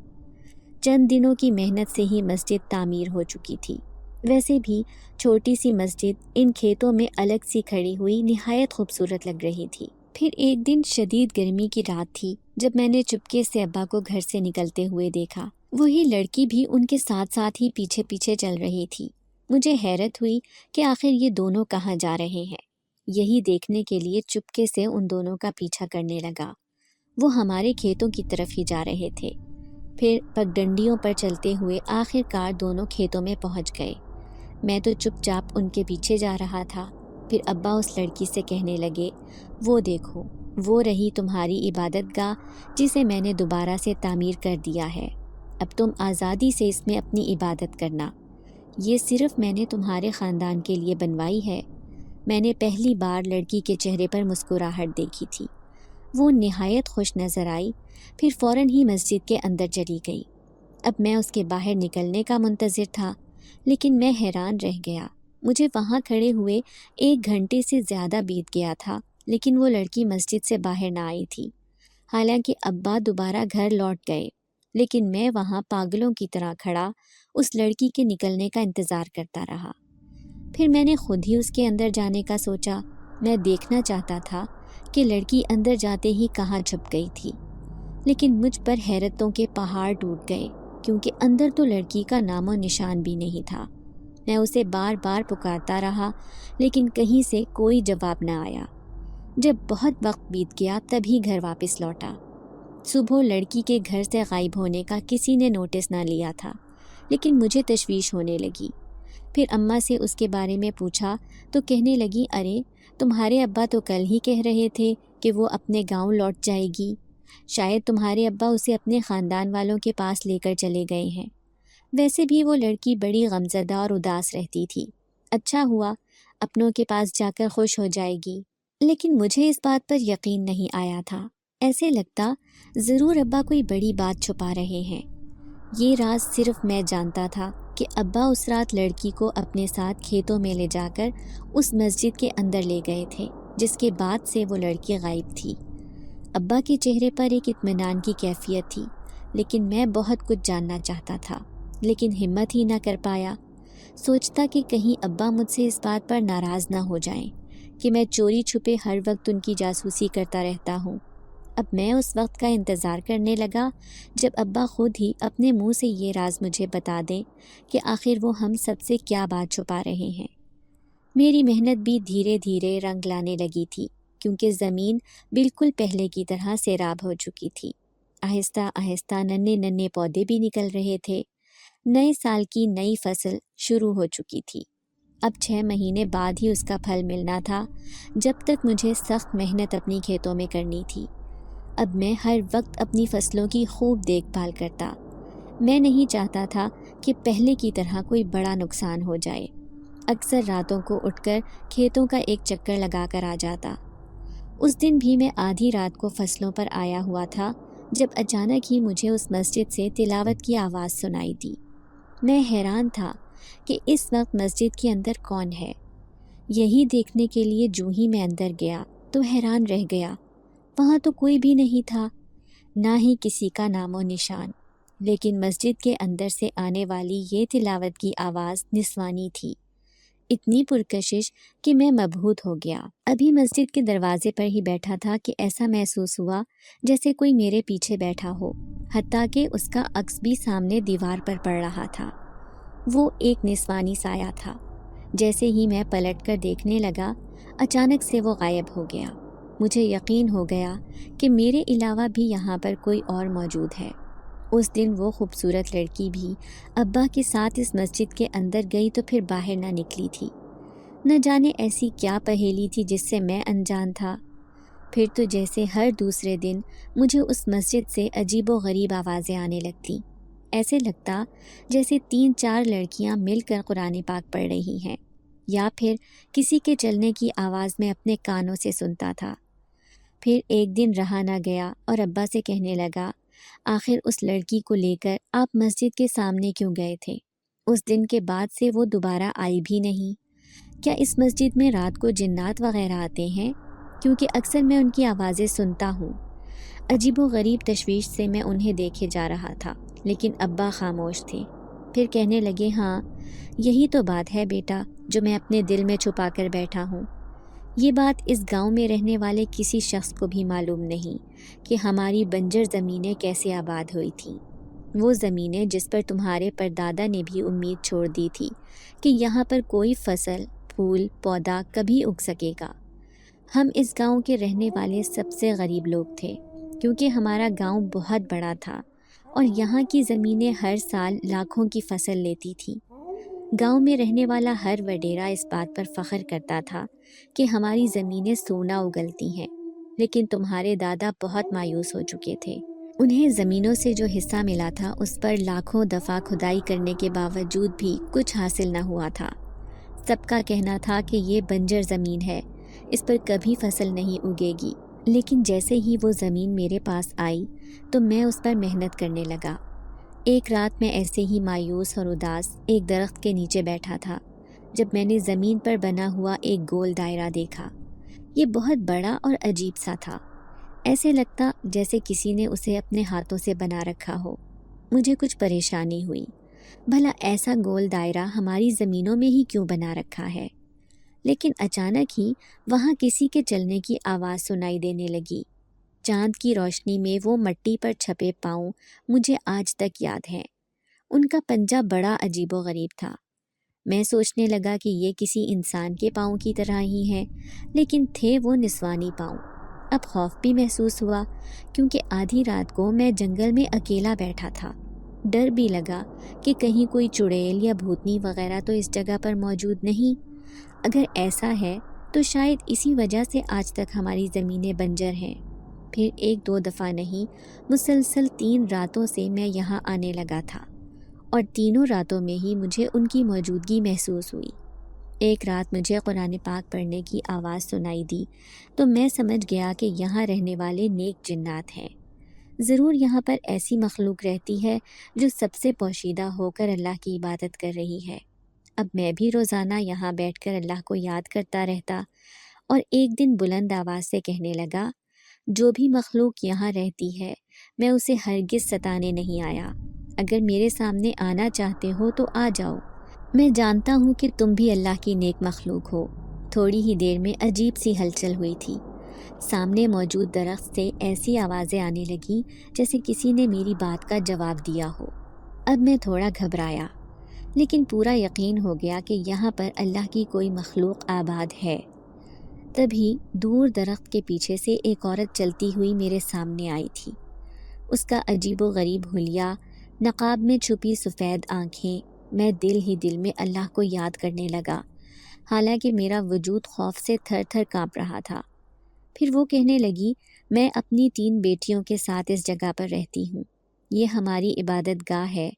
چند دنوں کی محنت سے ہی مسجد تعمیر ہو چکی تھی۔ ویسے بھی چھوٹی سی مسجد ان کھیتوں میں الگ سی کھڑی ہوئی نہایت خوبصورت لگ رہی تھی۔ پھر ایک دن شدید گرمی کی رات تھی جب میں نے چپکے سے ابا کو گھر سے نکلتے ہوئے دیکھا۔ وہی لڑکی بھی ان کے ساتھ ساتھ ہی پیچھے پیچھے چل رہی تھی۔ مجھے حیرت ہوئی کہ آخر یہ دونوں کہاں جا رہے ہیں۔ یہی دیکھنے کے لیے چپکے سے ان دونوں کا پیچھا کرنے لگا۔ وہ ہمارے کھیتوں کی طرف ہی جا رہے تھے۔ پھر پگڈنڈیوں پر چلتے ہوئے آخر کار دونوں کھیتوں میں پہنچ گئے۔ میں تو چپ چاپ ان کے پیچھے جا رہا تھا۔ پھر ابا اس لڑکی سے کہنے لگے، وہ دیکھو، وہ رہی تمہاری عبادت گاہ جسے میں نے دوبارہ سے تعمیر کر دیا ہے۔ اب تم آزادی سے اس میں اپنی عبادت کرنا۔ یہ صرف میں نے تمہارے خاندان کے لیے بنوائی ہے۔ میں نے پہلی بار لڑکی کے چہرے پر مسکراہٹ دیکھی تھی۔ وہ نہایت خوش نظر آئی، پھر فوراً ہی مسجد کے اندر چلی گئی۔ اب میں اس کے باہر نکلنے کا منتظر تھا، لیکن میں حیران رہ گیا۔ مجھے وہاں کھڑے ہوئے 1 گھنٹے سے زیادہ بیت گیا تھا، لیکن وہ لڑکی مسجد سے باہر نہ آئی تھی۔ حالانکہ ابا دوبارہ گھر لوٹ گئے، لیکن میں وہاں پاگلوں کی طرح کھڑا اس لڑکی کے نکلنے کا انتظار کرتا رہا۔ پھر میں نے خود ہی اس کے اندر جانے کا سوچا۔ میں دیکھنا چاہتا تھا کہ لڑکی اندر جاتے ہی کہاں چھپ گئی تھی، لیکن مجھ پر حیرتوں کے پہاڑ ٹوٹ گئے، کیونکہ اندر تو لڑکی کا نام و نشان بھی نہیں تھا۔ میں اسے بار بار پکارتا رہا، لیکن کہیں سے کوئی جواب نہ آیا۔ جب بہت وقت بیت گیا تبھی گھر واپس لوٹا۔ صبح لڑکی کے گھر سے غائب ہونے کا کسی نے نوٹس نہ لیا تھا، لیکن مجھے تشویش ہونے لگی۔ پھر اماں سے اس کے بارے میں پوچھا تو کہنے لگی، ارے تمہارے ابا تو کل ہی کہہ رہے تھے کہ وہ اپنے گاؤں لوٹ جائے گی۔ شاید تمہارے ابا اسے اپنے خاندان والوں کے پاس لے کر چلے گئے ہیں۔ ویسے بھی وہ لڑکی بڑی غمزدہ اور اداس رہتی تھی۔ اچھا ہوا، اپنوں کے پاس جا کر خوش ہو جائے گی۔ لیکن مجھے اس بات پر یقین نہیں آیا تھا۔ ایسے لگتا ضرور ابا کوئی بڑی بات چھپا رہے ہیں۔ یہ راز صرف میں جانتا تھا کہ ابا اس رات لڑکی کو اپنے ساتھ کھیتوں میں لے جا کر اس مسجد کے اندر لے گئے تھے، جس کے بعد سے وہ لڑکی غائب تھی۔ ابا کے چہرے پر ایک اطمینان کی کیفیت تھی، لیکن میں بہت کچھ جاننا چاہتا تھا، لیکن ہمت ہی نہ کر پایا۔ سوچتا کہ کہیں ابا مجھ سے اس بات پر ناراض نہ ہو جائیں کہ میں چوری چھپے ہر وقت ان کی جاسوسی کرتا رہتا ہوں۔ اب میں اس وقت کا انتظار کرنے لگا جب ابا خود ہی اپنے منہ سے یہ راز مجھے بتا دیں کہ آخر وہ ہم سب سے کیا بات چھپا رہے ہیں۔ میری محنت بھی دھیرے دھیرے رنگ لانے لگی تھی، کیونکہ زمین بالکل پہلے کی طرح سیراب ہو چکی تھی۔ آہستہ آہستہ ننھے ننھے پودے بھی نکل رہے تھے۔ نئے سال کی نئی فصل شروع ہو چکی تھی۔ اب 6 مہینے بعد ہی اس کا پھل ملنا تھا، جب تک مجھے سخت محنت اپنی کھیتوں میں کرنی تھی۔ اب میں ہر وقت اپنی فصلوں کی خوب دیکھ بھال کرتا۔ میں نہیں چاہتا تھا کہ پہلے کی طرح کوئی بڑا نقصان ہو جائے۔ اکثر راتوں کو اٹھ کر کھیتوں کا ایک چکر لگا کر آ جاتا۔ اس دن بھی میں آدھی رات کو فصلوں پر آیا ہوا تھا جب اچانک ہی مجھے اس مسجد سے تلاوت کی آواز سنائی دی۔ میں حیران تھا کہ اس وقت مسجد کے اندر کون ہے۔ یہی دیکھنے کے لیے جو ہی میں اندر گیا تو حیران رہ گیا۔ وہاں تو کوئی بھی نہیں تھا، نہ ہی کسی کا نام و نشان، لیکن مسجد کے اندر سے آنے والی یہ تلاوت کی آواز نسوانی تھی، اتنی پرکشش کہ میں مبہوت ہو گیا۔ ابھی مسجد کے دروازے پر ہی بیٹھا تھا کہ ایسا محسوس ہوا جیسے کوئی میرے پیچھے بیٹھا ہو، حتیٰ کہ اس کا عکس بھی سامنے دیوار پر پڑ رہا تھا۔ وہ ایک نسوانی سایہ تھا۔ جیسے ہی میں پلٹ کر دیکھنے لگا، اچانک سے وہ غائب ہو گیا۔ مجھے یقین ہو گیا کہ میرے علاوہ بھی یہاں پر کوئی اور موجود ہے۔ اس دن وہ خوبصورت لڑکی بھی ابا کے ساتھ اس مسجد کے اندر گئی تو پھر باہر نہ نکلی تھی۔ نہ جانے ایسی کیا پہیلی تھی جس سے میں انجان تھا۔ پھر تو جیسے ہر دوسرے دن مجھے اس مسجد سے عجیب و غریب آوازیں آنے لگتیں۔ ایسے لگتا جیسے 3-4 لڑکیاں مل کر قرآن پاک پڑھ رہی ہیں، یا پھر کسی کے چلنے کی آواز میں اپنے کانوں سے سنتا تھا۔ پھر ایک دن رہا نہ گیا اور ابا سے کہنے لگا، آخر اس لڑکی کو لے کر آپ مسجد کے سامنے کیوں گئے تھے؟ اس دن کے بعد سے وہ دوبارہ آئی بھی نہیں۔ کیا اس مسجد میں رات کو جنات وغیرہ آتے ہیں؟ کیونکہ اکثر میں ان کی آوازیں سنتا ہوں۔ عجیب و غریب تشویش سے میں انہیں دیکھے جا رہا تھا، لیکن ابا خاموش تھے۔ پھر کہنے لگے، ہاں یہی تو بات ہے بیٹا جو میں اپنے دل میں چھپا کر بیٹھا ہوں۔ یہ بات اس گاؤں میں رہنے والے کسی شخص کو بھی معلوم نہیں کہ ہماری بنجر زمینیں کیسے آباد ہوئی تھیں، وہ زمینیں جس پر تمہارے پردادا نے بھی امید چھوڑ دی تھی کہ یہاں پر کوئی فصل، پھول، پودا کبھی اگ سکے گا۔ ہم اس گاؤں کے رہنے والے سب سے غریب لوگ تھے، کیونکہ ہمارا گاؤں بہت بڑا تھا اور یہاں کی زمینیں ہر سال لاکھوں کی فصل لیتی تھیں۔ گاؤں میں رہنے والا ہر وڈیرا اس بات پر فخر کرتا تھا کہ ہماری زمینیں سونا اگلتی ہیں، لیکن تمہارے دادا بہت مایوس ہو چکے تھے۔ انہیں زمینوں سے جو حصہ ملا تھا اس پر لاکھوں دفعہ کھدائی کرنے کے باوجود بھی کچھ حاصل نہ ہوا تھا۔ سب کا کہنا تھا کہ یہ بنجر زمین ہے، اس پر کبھی فصل نہیں اگے گی۔ لیکن جیسے ہی وہ زمین میرے پاس آئی تو میں اس پر محنت کرنے لگا۔ ایک رات میں ایسے ہی مایوس اور اداس ایک درخت کے نیچے بیٹھا تھا جب میں نے زمین پر بنا ہوا ایک گول دائرہ دیکھا۔ یہ بہت بڑا اور عجیب سا تھا، ایسے لگتا جیسے کسی نے اسے اپنے ہاتھوں سے بنا رکھا ہو۔ مجھے کچھ پریشانی ہوئی، بھلا ایسا گول دائرہ ہماری زمینوں میں ہی کیوں بنا رکھا ہے؟ لیکن اچانک ہی وہاں کسی کے چلنے کی آواز سنائی دینے لگی۔ چاند کی روشنی میں وہ مٹی پر چھپے پاؤں مجھے آج تک یاد ہیں۔ ان کا پنجہ بڑا عجیب و غریب تھا۔ میں سوچنے لگا کہ یہ کسی انسان کے پاؤں کی طرح ہی ہیں، لیکن تھے وہ نسوانی پاؤں۔ اب خوف بھی محسوس ہوا، کیونکہ آدھی رات کو میں جنگل میں اکیلا بیٹھا تھا۔ ڈر بھی لگا کہ کہیں کوئی چڑیل یا بھوتنی وغیرہ تو اس جگہ پر موجود نہیں۔ اگر ایسا ہے تو شاید اسی وجہ سے آج تک ہماری زمینیں بنجر ہیں۔ پھر ایک دو دفعہ نہیں، مسلسل 3 راتوں سے میں یہاں آنے لگا تھا، اور تینوں راتوں میں ہی مجھے ان کی موجودگی محسوس ہوئی۔ ایک رات مجھے قرآن پاک پڑھنے کی آواز سنائی دی تو میں سمجھ گیا کہ یہاں رہنے والے نیک جنات ہیں۔ ضرور یہاں پر ایسی مخلوق رہتی ہے جو سب سے پوشیدہ ہو کر اللہ کی عبادت کر رہی ہے۔ اب میں بھی روزانہ یہاں بیٹھ کر اللہ کو یاد کرتا رہتا، اور ایک دن بلند آواز سے کہنے لگا، جو بھی مخلوق یہاں رہتی ہے میں اسے ہرگز ستانے نہیں آیا۔ اگر میرے سامنے آنا چاہتے ہو تو آ جاؤ، میں جانتا ہوں کہ تم بھی اللہ کی نیک مخلوق ہو۔ تھوڑی ہی دیر میں عجیب سی ہلچل ہوئی تھی۔ سامنے موجود درخت سے ایسی آوازیں آنے لگیں جیسے کسی نے میری بات کا جواب دیا ہو۔ اب میں تھوڑا گھبرایا، لیکن پورا یقین ہو گیا کہ یہاں پر اللہ کی کوئی مخلوق آباد ہے۔ تبھی دور درخت کے پیچھے سے ایک عورت چلتی ہوئی میرے سامنے آئی تھی۔ اس کا عجیب و غریب حلیہ، نقاب میں چھپی سفید آنکھیں، میں دل ہی دل میں اللہ کو یاد کرنے لگا، حالانکہ میرا وجود خوف سے تھر تھر کانپ رہا تھا۔ پھر وہ کہنے لگی، میں اپنی 3 بیٹیوں کے ساتھ اس جگہ پر رہتی ہوں۔ یہ ہماری عبادت گاہ ہے۔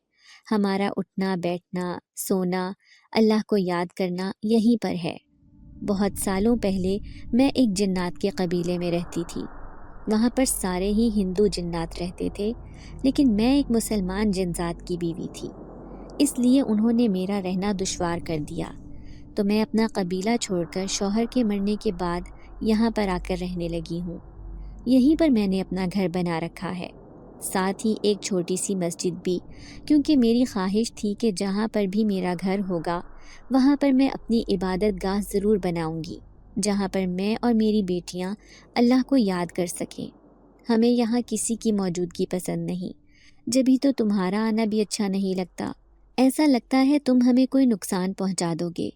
ہمارا اٹھنا بیٹھنا، سونا، اللہ کو یاد کرنا یہیں پر ہے۔ بہت سالوں پہلے میں ایک جنات کے قبیلے میں رہتی تھی۔ وہاں پر سارے ہی ہندو جنات رہتے تھے، لیکن میں ایک مسلمان جن ذات کی بیوی تھی، اس لیے انہوں نے میرا رہنا دشوار کر دیا، تو میں اپنا قبیلہ چھوڑ کر شوہر کے مرنے کے بعد یہاں پر آ کر رہنے لگی ہوں۔ یہیں پر میں نے اپنا گھر بنا رکھا ہے، ساتھ ہی ایک چھوٹی سی مسجد بھی، کیونکہ میری خواہش تھی کہ جہاں پر بھی میرا گھر ہوگا وہاں پر میں اپنی عبادت گاہ ضرور بناؤں گی، جہاں پر میں اور میری بیٹیاں اللہ کو یاد کر سکیں۔ ہمیں یہاں کسی کی موجودگی پسند نہیں، جبھی تو تمہارا آنا بھی اچھا نہیں لگتا۔ ایسا لگتا ہے تم ہمیں کوئی نقصان پہنچا دو گے۔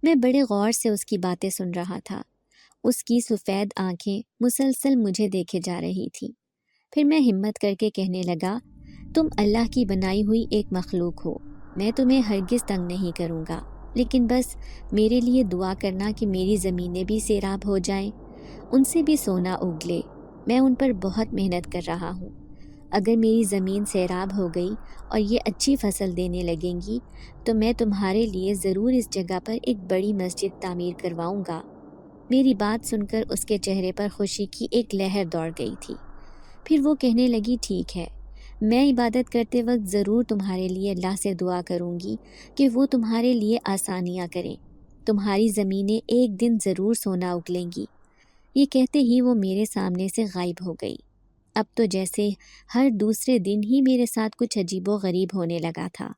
میں بڑے غور سے اس کی باتیں سن رہا تھا۔ اس کی سفید آنکھیں مسلسل مجھے دیکھے جا رہی تھیں۔ پھر میں ہمت کر کے کہنے لگا، تم اللہ کی بنائی ہوئی ایک مخلوق ہو، میں تمہیں ہرگز تنگ نہیں کروں گا، لیکن بس میرے لیے دعا کرنا کہ میری زمینیں بھی سیراب ہو جائیں، ان سے بھی سونا اگ لے۔ میں ان پر بہت محنت کر رہا ہوں۔ اگر میری زمین سیراب ہو گئی اور یہ اچھی فصل دینے لگیں گی تو میں تمہارے لیے ضرور اس جگہ پر ایک بڑی مسجد تعمیر کرواؤں گا۔ میری بات سن کر اس کے چہرے پر خوشی کی ایک لہر دوڑ گئی تھی۔ پھر وہ کہنے لگی، ٹھیک ہے، میں عبادت کرتے وقت ضرور تمہارے لیے اللہ سے دعا کروں گی کہ وہ تمہارے لیے آسانیاں کریں، تمہاری زمینیں ایک دن ضرور سونا اگلیں گی۔ یہ کہتے ہی وہ میرے سامنے سے غائب ہو گئی۔ اب تو جیسے ہر دوسرے دن ہی میرے ساتھ کچھ عجیب و غریب ہونے لگا تھا۔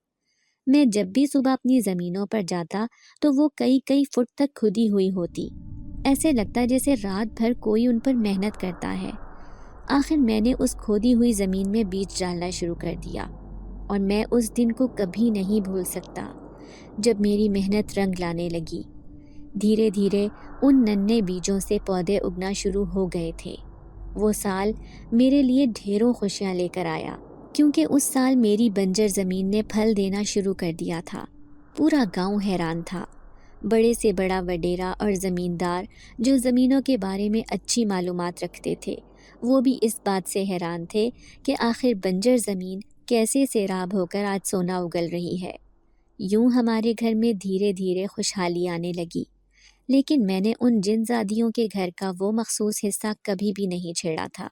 میں جب بھی صبح اپنی زمینوں پر جاتا تو وہ کئی فٹ تک کھدی ہوئی ہوتی، ایسے لگتا جیسے رات بھر کوئی ان پر محنت کرتا ہے۔ آخر میں نے اس کھودی ہوئی زمین میں بیج ڈالنا شروع کر دیا، اور میں اس دن کو کبھی نہیں بھول سکتا جب میری محنت رنگ لانے لگی۔ دھیرے دھیرے ان ننھے بیجوں سے پودے اگنا شروع ہو گئے تھے۔ وہ سال میرے لیے ڈھیروں خوشیاں لے کر آیا، کیونکہ اس سال میری بنجر زمین نے پھل دینا شروع کر دیا تھا۔ پورا گاؤں حیران تھا۔ بڑے سے بڑا وڈیرا اور زمیندار جو زمینوں کے بارے میں اچھی معلومات رکھتے تھے، وہ بھی اس بات سے حیران تھے کہ آخر بنجر زمین کیسے سیراب ہو کر آج سونا اگل رہی ہے۔ یوں ہمارے گھر میں دھیرے دھیرے خوشحالی آنے لگی، لیکن میں نے ان جن زادیوں کے گھر کا وہ مخصوص حصہ کبھی بھی نہیں چھیڑا تھا۔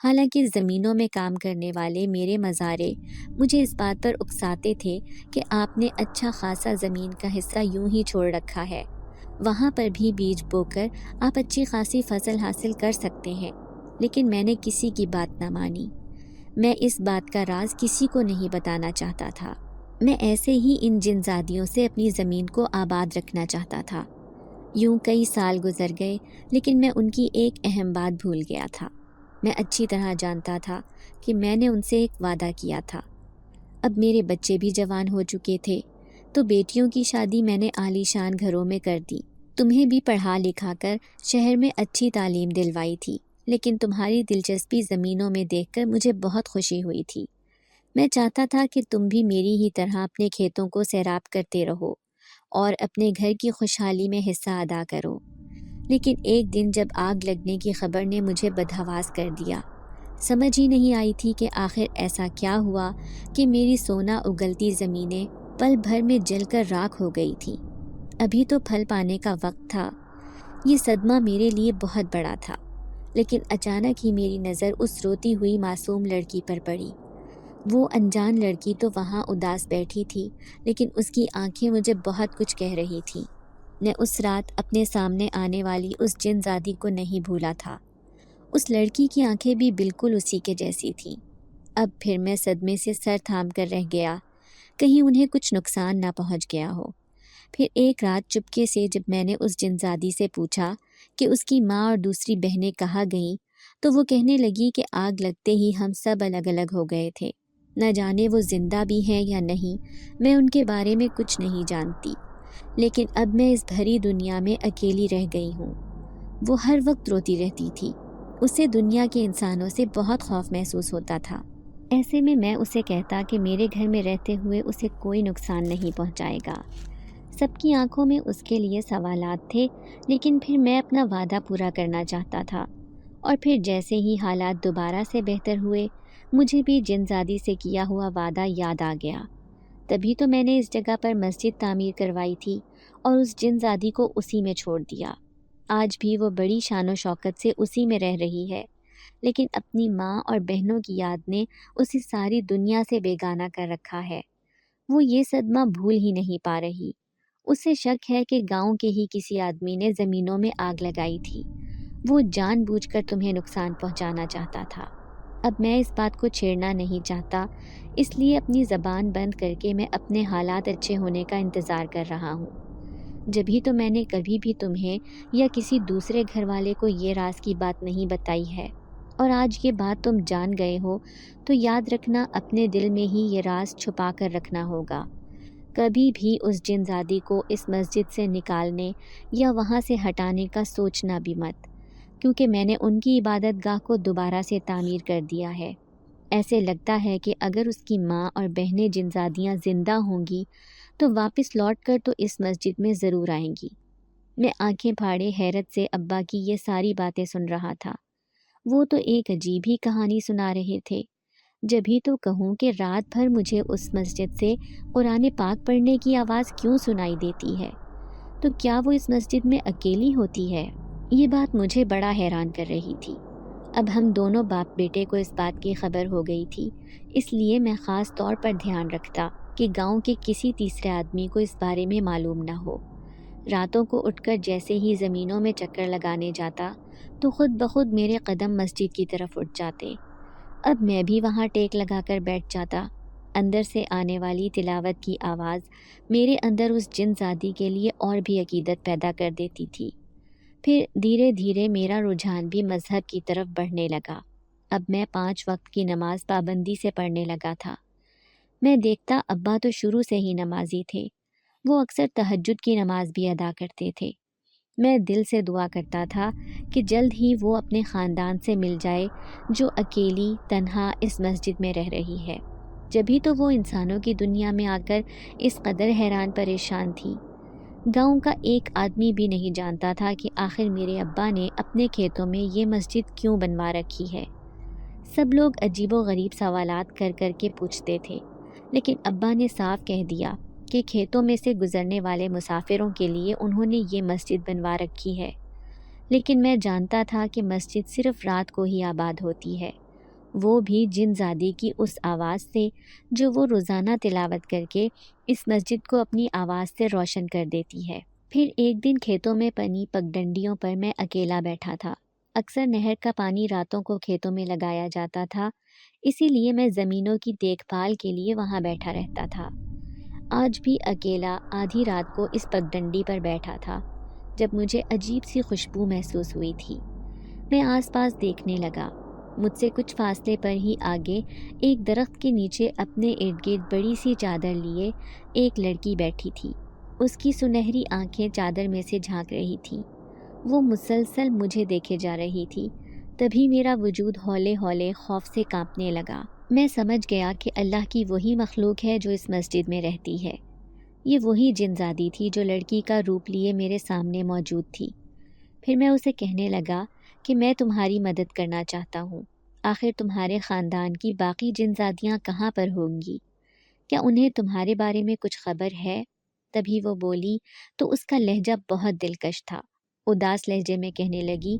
حالانکہ زمینوں میں کام کرنے والے میرے مزارے مجھے اس بات پر اکساتے تھے کہ آپ نے اچھا خاصا زمین کا حصہ یوں ہی چھوڑ رکھا ہے، وہاں پر بھی بیج بو کر آپ اچھی خاصی فصل حاصل کر سکتے ہیں، لیکن میں نے کسی کی بات نہ مانی۔ میں اس بات کا راز کسی کو نہیں بتانا چاہتا تھا۔ میں ایسے ہی ان جن زادیوں سے اپنی زمین کو آباد رکھنا چاہتا تھا۔ یوں کئی سال گزر گئے، لیکن میں ان کی ایک اہم بات بھول گیا تھا۔ میں اچھی طرح جانتا تھا کہ میں نے ان سے ایک وعدہ کیا تھا۔ اب میرے بچے بھی جوان ہو چکے تھے، تو بیٹیوں کی شادی میں نے عالی شان گھروں میں کر دی۔ تمہیں بھی پڑھا لکھا کر شہر میں اچھی تعلیم دلوائی تھی، لیکن تمہاری دلچسپی زمینوں میں دیکھ کر مجھے بہت خوشی ہوئی تھی۔ میں چاہتا تھا کہ تم بھی میری ہی طرح اپنے کھیتوں کو سیراب کرتے رہو اور اپنے گھر کی خوشحالی میں حصہ ادا کرو۔ لیکن ایک دن جب آگ لگنے کی خبر نے مجھے بدحواس کر دیا، سمجھ ہی نہیں آئی تھی کہ آخر ایسا کیا ہوا کہ میری سونا اگلتی زمینیں پل بھر میں جل کر راکھ ہو گئی تھیں۔ ابھی تو پھل پانے کا وقت تھا۔ یہ صدمہ میرے لیے بہت بڑا تھا، لیکن اچانک ہی میری نظر اس روتی ہوئی معصوم لڑکی پر پڑی۔ وہ انجان لڑکی تو وہاں اداس بیٹھی تھی، لیکن اس کی آنکھیں مجھے بہت کچھ کہہ رہی تھیں۔ میں اس رات اپنے سامنے آنے والی اس جن زادی کو نہیں بھولا تھا۔ اس لڑکی کی آنکھیں بھی بالکل اسی کے جیسی تھیں۔ اب پھر میں صدمے سے سر تھام کر رہ گیا، کہیں انہیں کچھ نقصان نہ پہنچ گیا ہو۔ پھر ایک رات چپکے سے جب میں نے اس جن زادی سے پوچھا کہ اس کی ماں اور دوسری بہنیں کہاں گئیں، تو وہ کہنے لگی کہ آگ لگتے ہی ہم سب الگ الگ ہو گئے تھے۔ نہ جانے وہ زندہ بھی ہیں یا نہیں، میں ان کے بارے میں کچھ نہیں جانتی، لیکن اب میں اس بھری دنیا میں اکیلی رہ گئی ہوں۔ وہ ہر وقت روتی رہتی تھی۔ اسے دنیا کے انسانوں سے بہت خوف محسوس ہوتا تھا۔ ایسے میں اسے کہتا کہ میرے گھر میں رہتے ہوئے اسے کوئی نقصان نہیں پہنچائے گا۔ سب کی آنکھوں میں اس کے لیے سوالات تھے، لیکن پھر میں اپنا وعدہ پورا کرنا چاہتا تھا۔ اور پھر جیسے ہی حالات دوبارہ سے بہتر ہوئے، مجھے بھی جن زادی سے کیا ہوا وعدہ یاد آ گیا۔ تبھی تو میں نے اس جگہ پر مسجد تعمیر کروائی تھی اور اس جن زادی کو اسی میں چھوڑ دیا۔ آج بھی وہ بڑی شان و شوکت سے اسی میں رہ رہی ہے، لیکن اپنی ماں اور بہنوں کی یاد نے اسے ساری دنیا سے بیگانہ کر رکھا ہے۔ وہ یہ صدمہ بھول ہی نہیں پا رہی۔ اسے شک ہے کہ گاؤں کے ہی کسی آدمی نے زمینوں میں آگ لگائی تھی۔ وہ جان بوجھ کر تمہیں نقصان پہنچانا چاہتا تھا۔ اب میں اس بات کو چھیڑنا نہیں چاہتا، اس لیے اپنی زبان بند کر کے میں اپنے حالات اچھے ہونے کا انتظار کر رہا ہوں۔ جبھی تو میں نے کبھی بھی تمہیں یا کسی دوسرے گھر والے کو یہ راز کی بات نہیں بتائی ہے، اور آج یہ بات تم جان گئے ہو تو یاد رکھنا اپنے دل میں ہی یہ راز چھپا کر رکھنا ہوگا۔ کبھی بھی اس جن زادی کو اس مسجد سے نکالنے یا وہاں سے ہٹانے کا سوچنا بھی مت، کیونکہ میں نے ان کی عبادت گاہ کو دوبارہ سے تعمیر کر دیا ہے۔ ایسے لگتا ہے کہ اگر اس کی ماں اور بہنیں جن زادیاں زندہ ہوں گی تو واپس لوٹ کر تو اس مسجد میں ضرور آئیں گی۔ میں آنکھیں پھاڑے حیرت سے ابا کی یہ ساری باتیں سن رہا تھا۔ وہ تو ایک عجیب ہی کہانی سنا رہے تھے۔ جبھی تو کہوں کہ رات بھر مجھے اس مسجد سے قرآن پاک پڑھنے کی آواز کیوں سنائی دیتی ہے؟ تو کیا وہ اس مسجد میں اکیلی ہوتی ہے؟ یہ بات مجھے بڑا حیران کر رہی تھی۔ اب ہم دونوں باپ بیٹے کو اس بات کی خبر ہو گئی تھی، اس لیے میں خاص طور پر دھیان رکھتا کہ گاؤں کے کسی تیسرے آدمی کو اس بارے میں معلوم نہ ہو۔ راتوں کو اٹھ کر جیسے ہی زمینوں میں چکر لگانے جاتا تو خود بخود میرے قدم مسجد کی طرف اٹھ جاتے۔ اب میں بھی وہاں ٹیک لگا کر بیٹھ جاتا۔ اندر سے آنے والی تلاوت کی آواز میرے اندر اس جن زادی کے لیے اور بھی عقیدت پیدا کر دیتی تھی۔ پھر دھیرے دھیرے میرا رجحان بھی مذہب کی طرف بڑھنے لگا۔ اب میں 5 وقت کی نماز پابندی سے پڑھنے لگا تھا۔ میں دیکھتا ابا تو شروع سے ہی نمازی تھے۔ وہ اکثر تہجد کی نماز بھی ادا کرتے تھے۔ میں دل سے دعا کرتا تھا کہ جلد ہی وہ اپنے خاندان سے مل جائے جو اکیلی تنہا اس مسجد میں رہ رہی ہے۔ جبھی تو وہ انسانوں کی دنیا میں آ کر اس قدر حیران پریشان تھی۔ گاؤں کا ایک آدمی بھی نہیں جانتا تھا کہ آخر میرے ابا نے اپنے کھیتوں میں یہ مسجد کیوں بنوا رکھی ہے۔ سب لوگ عجیب و غریب سوالات کر کر کے پوچھتے تھے، لیکن ابا نے صاف کہہ دیا کہ کھیتوں میں سے گزرنے والے مسافروں کے لیے انہوں نے یہ مسجد بنوا رکھی ہے۔ لیکن میں جانتا تھا کہ مسجد صرف رات کو ہی آباد ہوتی ہے، وہ بھی جن زادی کی اس آواز سے جو وہ روزانہ تلاوت کر کے اس مسجد کو اپنی آواز سے روشن کر دیتی ہے۔ پھر ایک دن کھیتوں میں بنی پگڈنڈیوں پر میں اکیلا بیٹھا تھا۔ اکثر نہر کا پانی راتوں کو کھیتوں میں لگایا جاتا تھا، اسی لیے میں زمینوں کی دیکھ بھال کے لیے وہاں بیٹھا رہتا تھا۔ آج بھی اکیلا آدھی رات کو اس پگڈنڈی پر بیٹھا تھا جب مجھے عجیب سی خوشبو محسوس ہوئی تھی۔ میں آس پاس دیکھنے لگا۔ مجھ سے کچھ فاصلے پر ہی آگے ایک درخت کے نیچے اپنے ارد گرد بڑی سی چادر لیے ایک لڑکی بیٹھی تھی۔ اس کی سنہری آنکھیں چادر میں سے جھانک رہی تھیں۔ وہ مسلسل مجھے دیکھے جا رہی تھی۔ تبھی میرا وجود ہولے ہولے خوف سے کانپنے لگا۔ میں سمجھ گیا کہ اللہ کی وہی مخلوق ہے جو اس مسجد میں رہتی ہے۔ یہ وہی جن زادی تھی جو لڑکی کا روپ لیے میرے سامنے موجود تھی۔ پھر میں اسے کہنے لگا کہ میں تمہاری مدد کرنا چاہتا ہوں۔ آخر تمہارے خاندان کی باقی جن زادیاں کہاں پر ہوں گی؟ کیا انہیں تمہارے بارے میں کچھ خبر ہے؟ تبھی وہ بولی تو اس کا لہجہ بہت دلکش تھا۔ اداس لہجے میں کہنے لگی،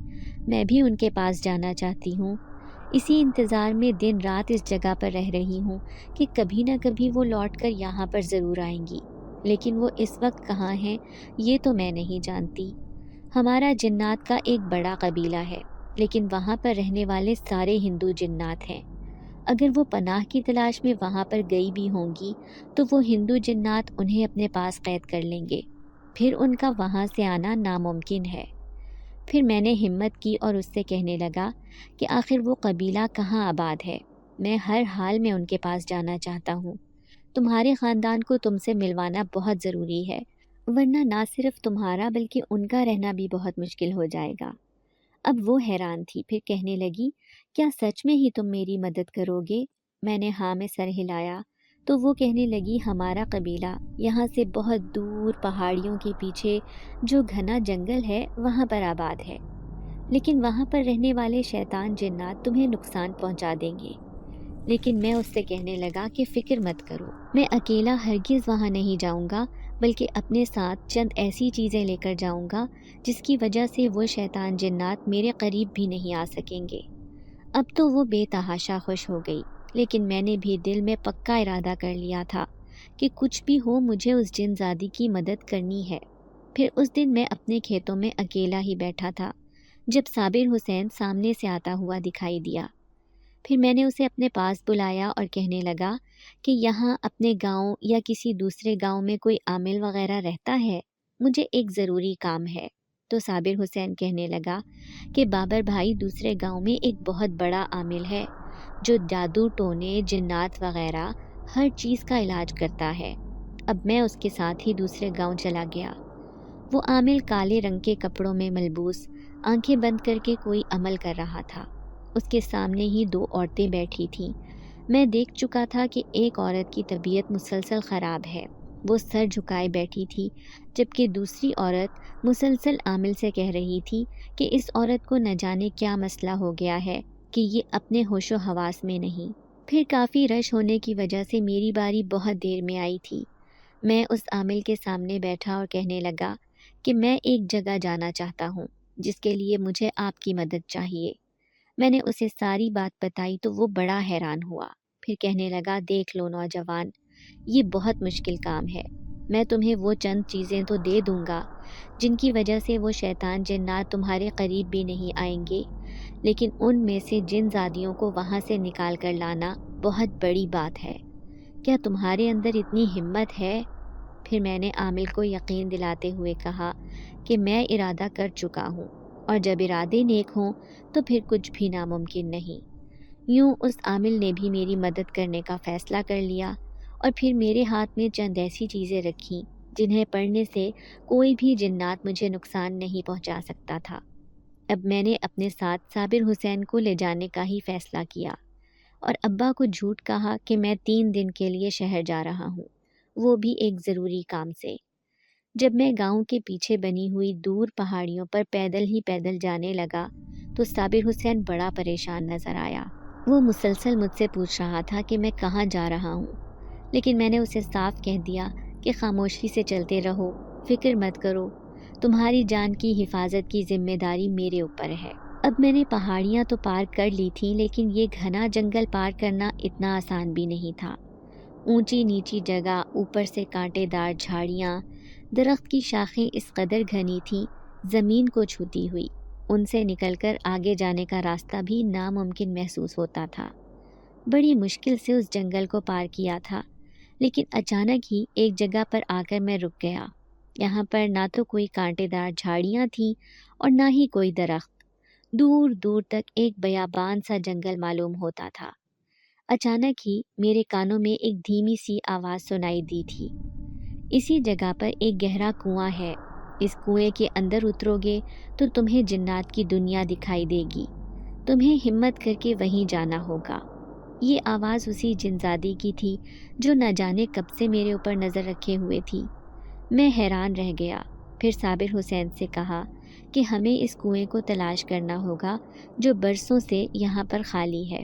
میں بھی ان کے پاس جانا چاہتی ہوں۔ اسی انتظار میں دن رات اس جگہ پر رہ رہی ہوں کہ کبھی نہ کبھی وہ لوٹ کر یہاں پر ضرور آئیں گی، لیکن وہ اس وقت کہاں ہیں یہ تو میں نہیں جانتی۔ ہمارا جنات کا ایک بڑا قبیلہ ہے، لیکن وہاں پر رہنے والے سارے ہندو جنات ہیں۔ اگر وہ پناہ کی تلاش میں وہاں پر گئی بھی ہوں گی تو وہ ہندو جنات انہیں اپنے پاس قید کر لیں گے، پھر ان کا وہاں سے آنا ناممکن ہے۔ پھر میں نے ہمت کی اور اس سے کہنے لگا کہ آخر وہ قبیلہ کہاں آباد ہے، میں ہر حال میں ان کے پاس جانا چاہتا ہوں۔ تمہارے خاندان کو تم سے ملوانا بہت ضروری ہے، ورنہ نہ صرف تمہارا بلکہ ان کا رہنا بھی بہت مشکل ہو جائے گا۔ اب وہ حیران تھی، پھر کہنے لگی، کیا سچ میں ہی تم میری مدد کرو گے؟ میں نے ہاں میں سر ہلایا تو وہ کہنے لگی، ہمارا قبیلہ یہاں سے بہت دور پہاڑیوں کے پیچھے جو گھنا جنگل ہے وہاں پر آباد ہے، لیکن وہاں پر رہنے والے شیطان جنات تمہیں نقصان پہنچا دیں گے۔ لیکن میں اس سے کہنے لگا کہ فکر مت کرو، میں اکیلا ہرگز وہاں نہیں جاؤں گا، بلکہ اپنے ساتھ چند ایسی چیزیں لے کر جاؤں گا جس کی وجہ سے وہ شیطان جنات میرے قریب بھی نہیں آ سکیں گے۔ اب تو وہ بے تحاشا خوش ہو گئی، لیکن میں نے بھی دل میں پکا ارادہ کر لیا تھا کہ کچھ بھی ہو مجھے اس جن زادی کی مدد کرنی ہے۔ پھر اس دن میں اپنے کھیتوں میں اکیلا ہی بیٹھا تھا جب صابر حسین سامنے سے آتا ہوا دکھائی دیا۔ پھر میں نے اسے اپنے پاس بلایا اور کہنے لگا کہ یہاں اپنے گاؤں یا کسی دوسرے گاؤں میں کوئی عامل وغیرہ رہتا ہے؟ مجھے ایک ضروری کام ہے۔ تو صابر حسین کہنے لگا کہ بابر بھائی دوسرے گاؤں میں ایک بہت بڑا عامل ہے جو جادو ٹونے جنات وغیرہ ہر چیز کا علاج کرتا ہے۔ اب میں اس کے ساتھ ہی دوسرے گاؤں چلا گیا۔ وہ عامل کالے رنگ کے کپڑوں میں ملبوس آنکھیں بند کر کے کوئی عمل کر رہا تھا۔ اس کے سامنے ہی 2 عورتیں بیٹھی تھیں۔ میں دیکھ چکا تھا کہ ایک عورت کی طبیعت مسلسل خراب ہے، وہ سر جھکائے بیٹھی تھی، جبکہ دوسری عورت مسلسل عامل سے کہہ رہی تھی کہ اس عورت کو نہ جانے کیا مسئلہ ہو گیا ہے کہ یہ اپنے ہوش و حواس میں نہیں۔ پھر کافی رش ہونے کی وجہ سے میری باری بہت دیر میں آئی تھی۔ میں اس عامل کے سامنے بیٹھا اور کہنے لگا کہ میں ایک جگہ جانا چاہتا ہوں جس کے لیے مجھے آپ کی مدد چاہیے۔ میں نے اسے ساری بات بتائی تو وہ بڑا حیران ہوا، پھر کہنے لگا، دیکھ لو نوجوان، یہ بہت مشکل کام ہے، میں تمہیں وہ چند چیزیں تو دے دوں گا جن کی وجہ سے وہ شیطان جنات تمہارے قریب بھی نہیں آئیں گے، لیکن ان میں سے جن زادیوں کو وہاں سے نکال کر لانا بہت بڑی بات ہے۔ کیا تمہارے اندر اتنی ہمت ہے؟ پھر میں نے عامل کو یقین دلاتے ہوئے کہا کہ میں ارادہ کر چکا ہوں، اور جب ارادے نیک ہوں تو پھر کچھ بھی ناممکن نہیں۔ یوں اس عامل نے بھی میری مدد کرنے کا فیصلہ کر لیا، اور پھر میرے ہاتھ میں چند ایسی چیزیں رکھیں جنہیں پڑھنے سے کوئی بھی جنات مجھے نقصان نہیں پہنچا سکتا تھا۔ اب میں نے اپنے ساتھ صابر حسین کو لے جانے کا ہی فیصلہ کیا، اور ابا کو جھوٹ کہا کہ میں 3 دن کے لیے شہر جا رہا ہوں، وہ بھی ایک ضروری کام سے۔ جب میں گاؤں کے پیچھے بنی ہوئی دور پہاڑیوں پر پیدل ہی پیدل جانے لگا تو صابر حسین بڑا پریشان نظر آیا۔ وہ مسلسل مجھ سے پوچھ رہا تھا کہ میں کہاں جا رہا ہوں، لیکن میں نے اسے صاف کہہ دیا کہ خاموشی سے چلتے رہو، فکر مت کرو، تمہاری جان کی حفاظت کی ذمہ داری میرے اوپر ہے۔ اب میں نے پہاڑیاں تو پار کر لی تھیں، لیکن یہ گھنا جنگل پار کرنا اتنا آسان بھی نہیں تھا۔ اونچی نیچی جگہ، اوپر سے کانٹے دار جھاڑیاں، درخت کی شاخیں اس قدر گھنی تھیں زمین کو چھوتی ہوئی، ان سے نکل کر آگے جانے کا راستہ بھی ناممکن محسوس ہوتا تھا۔ بڑی مشکل سے اس جنگل کو پار کیا تھا، لیکن اچانک ہی ایک جگہ پر آ کر میں رک گیا۔ یہاں پر نہ تو کوئی کانٹے دار جھاڑیاں تھیں اور نہ ہی کوئی درخت، دور دور تک ایک بیابان سا جنگل معلوم ہوتا تھا۔ اچانک ہی میرے کانوں میں ایک دھیمی سی آواز سنائی دی تھی، اسی جگہ پر ایک گہرا کنواں ہے، اس کنویں کے اندر اترو گے تو تمہیں جنات کی دنیا دکھائی دے گی، تمہیں ہمت کر کے وہیں جانا ہوگا۔ یہ آواز اسی جنزادی کی تھی جو نہ جانے کب سے میرے اوپر نظر رکھے ہوئے تھی۔ میں حیران رہ گیا، پھر صابر حسین سے کہا کہ ہمیں اس کنویں کو تلاش کرنا ہوگا جو برسوں سے یہاں پر خالی ہے۔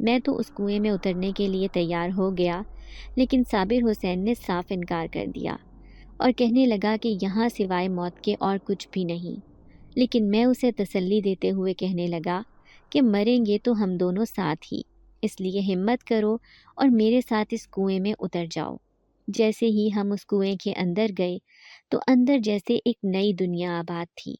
میں تو اس کنویں میں اترنے کے لیے تیار ہو گیا، لیکن صابر حسین نے صاف انکار کر دیا اور کہنے لگا کہ یہاں سوائے موت کے اور کچھ بھی نہیں۔ لیکن میں اسے تسلی دیتے ہوئے کہنے لگا کہ مریں گے تو ہم دونوں ساتھ ہی، اس لیے ہمت کرو اور میرے ساتھ اس کنویں میں اتر جاؤ۔ جیسے ہی ہم اس کنویں کے اندر گئے تو اندر جیسے ایک نئی دنیا آباد تھی۔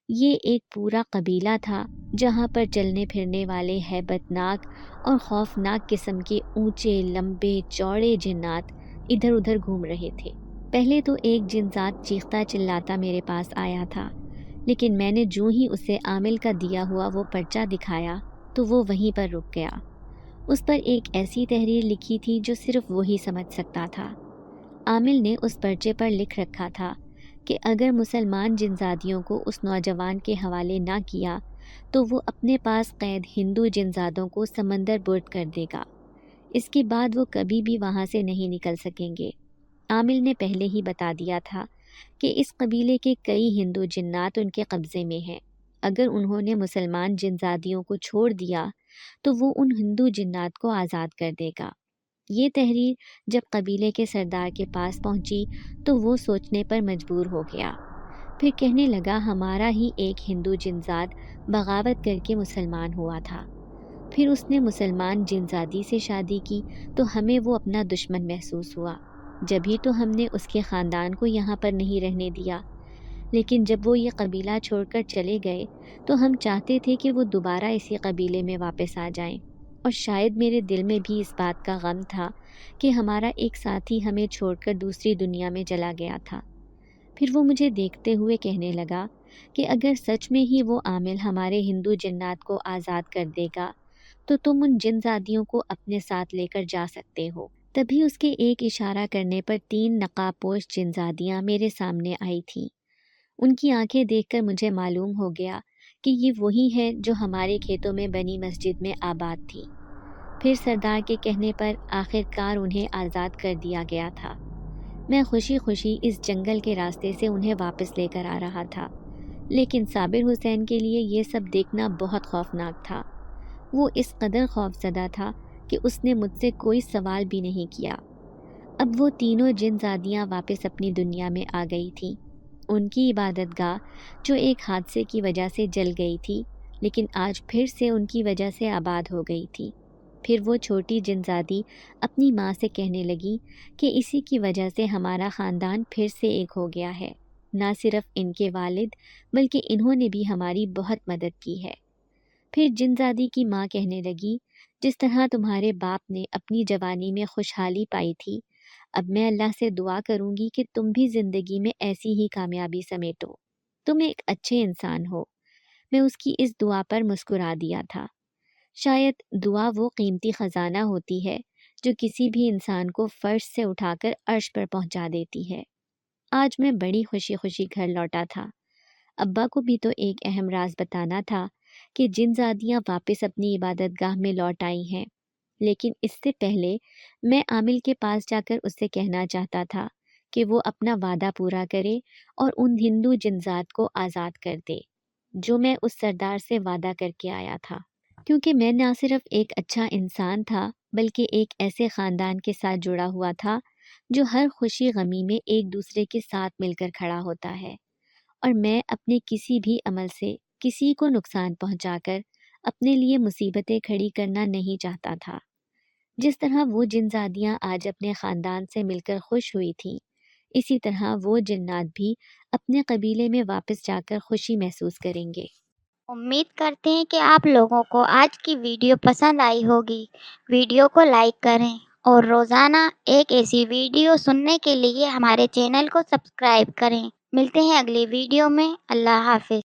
یہ ایک پورا قبیلہ تھا جہاں پر چلنے پھرنے والے ہیبت ناک اور خوفناک قسم کے اونچے لمبے چوڑے جنات ادھر ادھر گھوم رہے تھے۔ پہلے تو ایک جنزاد چیختا چلاتا میرے پاس آیا تھا، لیکن میں نے جو ہی اسے عامل کا دیا ہوا وہ پرچہ دکھایا تو وہ وہیں پر رک گیا۔ اس پر ایک ایسی تحریر لکھی تھی جو صرف وہی سمجھ سکتا تھا۔ عامل نے اس پرچے پر لکھ رکھا تھا کہ اگر مسلمان جنزادیوں کو اس نوجوان کے حوالے نہ کیا تو وہ اپنے پاس قید ہندو جنزادوں کو سمندر برد کر دے گا، اس کے بعد وہ کبھی بھی وہاں سے نہیں نکل سکیں گے۔ عامل نے پہلے ہی بتا دیا تھا کہ اس قبیلے کے کئی ہندو جنات ان کے قبضے میں ہیں، اگر انہوں نے مسلمان جنزادیوں کو چھوڑ دیا تو وہ ان ہندو جنات کو آزاد کر دے گا۔ یہ تحریر جب قبیلے کے سردار کے پاس پہنچی تو وہ سوچنے پر مجبور ہو گیا، پھر کہنے لگا ہمارا ہی ایک ہندو جنزاد بغاوت کر کے مسلمان ہوا تھا، پھر اس نے مسلمان جنزادی سے شادی کی تو ہمیں وہ اپنا دشمن محسوس ہوا، جبھی تو ہم نے اس کے خاندان کو یہاں پر نہیں رہنے دیا، لیکن جب وہ یہ قبیلہ چھوڑ کر چلے گئے تو ہم چاہتے تھے کہ وہ دوبارہ اسی قبیلے میں واپس آ جائیں، اور شاید میرے دل میں بھی اس بات کا غم تھا کہ ہمارا ایک ساتھی ہمیں چھوڑ کر دوسری دنیا میں چلا گیا تھا۔ پھر وہ مجھے دیکھتے ہوئے کہنے لگا کہ اگر سچ میں ہی وہ عامل ہمارے ہندو جنات کو آزاد کر دے گا تو تم ان جنزادیوں کو اپنے ساتھ لے کر جا سکتے ہو۔ تبھی اس کے ایک اشارہ کرنے پر 3 نقاب پوش جنزادیاں میرے سامنے آئی تھیں۔ ان کی آنکھیں دیکھ کر مجھے معلوم ہو گیا کہ یہ وہی ہے جو ہمارے کھیتوں میں بنی مسجد میں آباد تھی۔ پھر سردار کے کہنے پر آخر کار انہیں آزاد کر دیا گیا تھا۔ میں خوشی خوشی اس جنگل کے راستے سے انہیں واپس لے کر آ رہا تھا، لیکن صابر حسین کے لیے یہ سب دیکھنا بہت خوفناک تھا۔ وہ اس قدر خوف زدہ تھا کہ اس نے مجھ سے کوئی سوال بھی نہیں کیا۔ اب وہ تینوں جنزادیاں واپس اپنی دنیا میں آ گئی تھیں۔ ان کی عبادت گاہ جو ایک حادثے کی وجہ سے جل گئی تھی، لیکن آج پھر سے ان کی وجہ سے آباد ہو گئی تھی۔ پھر وہ چھوٹی جنزادی اپنی ماں سے کہنے لگی کہ اسی کی وجہ سے ہمارا خاندان پھر سے ایک ہو گیا ہے۔ نہ صرف ان کے والد بلکہ انہوں نے بھی ہماری بہت مدد کی ہے۔ پھر جنزادی کی ماں کہنے لگی، جس طرح تمہارے باپ نے اپنی جوانی میں خوشحالی پائی تھی، اب میں اللہ سے دعا کروں گی کہ تم بھی زندگی میں ایسی ہی کامیابی سمیٹو۔ تم ایک اچھے انسان ہو۔ میں اس کی اس دعا پر مسکرا دیا تھا۔ شاید دعا وہ قیمتی خزانہ ہوتی ہے جو کسی بھی انسان کو فرش سے اٹھا کر عرش پر پہنچا دیتی ہے۔ آج میں بڑی خوشی خوشی گھر لوٹا تھا۔ ابا کو بھی تو ایک اہم راز بتانا تھا کہ جنزادیاں واپس اپنی عبادت گاہ میں لوٹ آئی ہیں، لیکن اس سے پہلے میں عامل کے پاس جا کر اس سے کہنا چاہتا تھا کہ وہ اپنا وعدہ پورا کرے اور ان ہندو جنزاد کو آزاد کر دے جو میں اس سردار سے وعدہ کر کے آیا تھا، کیونکہ میں نہ صرف ایک اچھا انسان تھا بلکہ ایک ایسے خاندان کے ساتھ جڑا ہوا تھا جو ہر خوشی غمی میں ایک دوسرے کے ساتھ مل کر کھڑا ہوتا ہے، اور میں اپنے کسی بھی عمل سے کسی کو نقصان پہنچا کر اپنے لیے مصیبتیں کھڑی کرنا نہیں چاہتا تھا۔ جس طرح وہ جنزادیاں آج اپنے خاندان سے مل کر خوش ہوئی تھیں، اسی طرح وہ جنات بھی اپنے قبیلے میں واپس جا کر خوشی محسوس کریں گے۔ امید کرتے ہیں کہ آپ لوگوں کو آج کی ویڈیو پسند آئی ہوگی۔ ویڈیو کو لائک کریں اور روزانہ ایک ایسی ویڈیو سننے کے لیے ہمارے چینل کو سبسکرائب کریں۔ ملتے ہیں اگلی ویڈیو میں۔ اللہ حافظ۔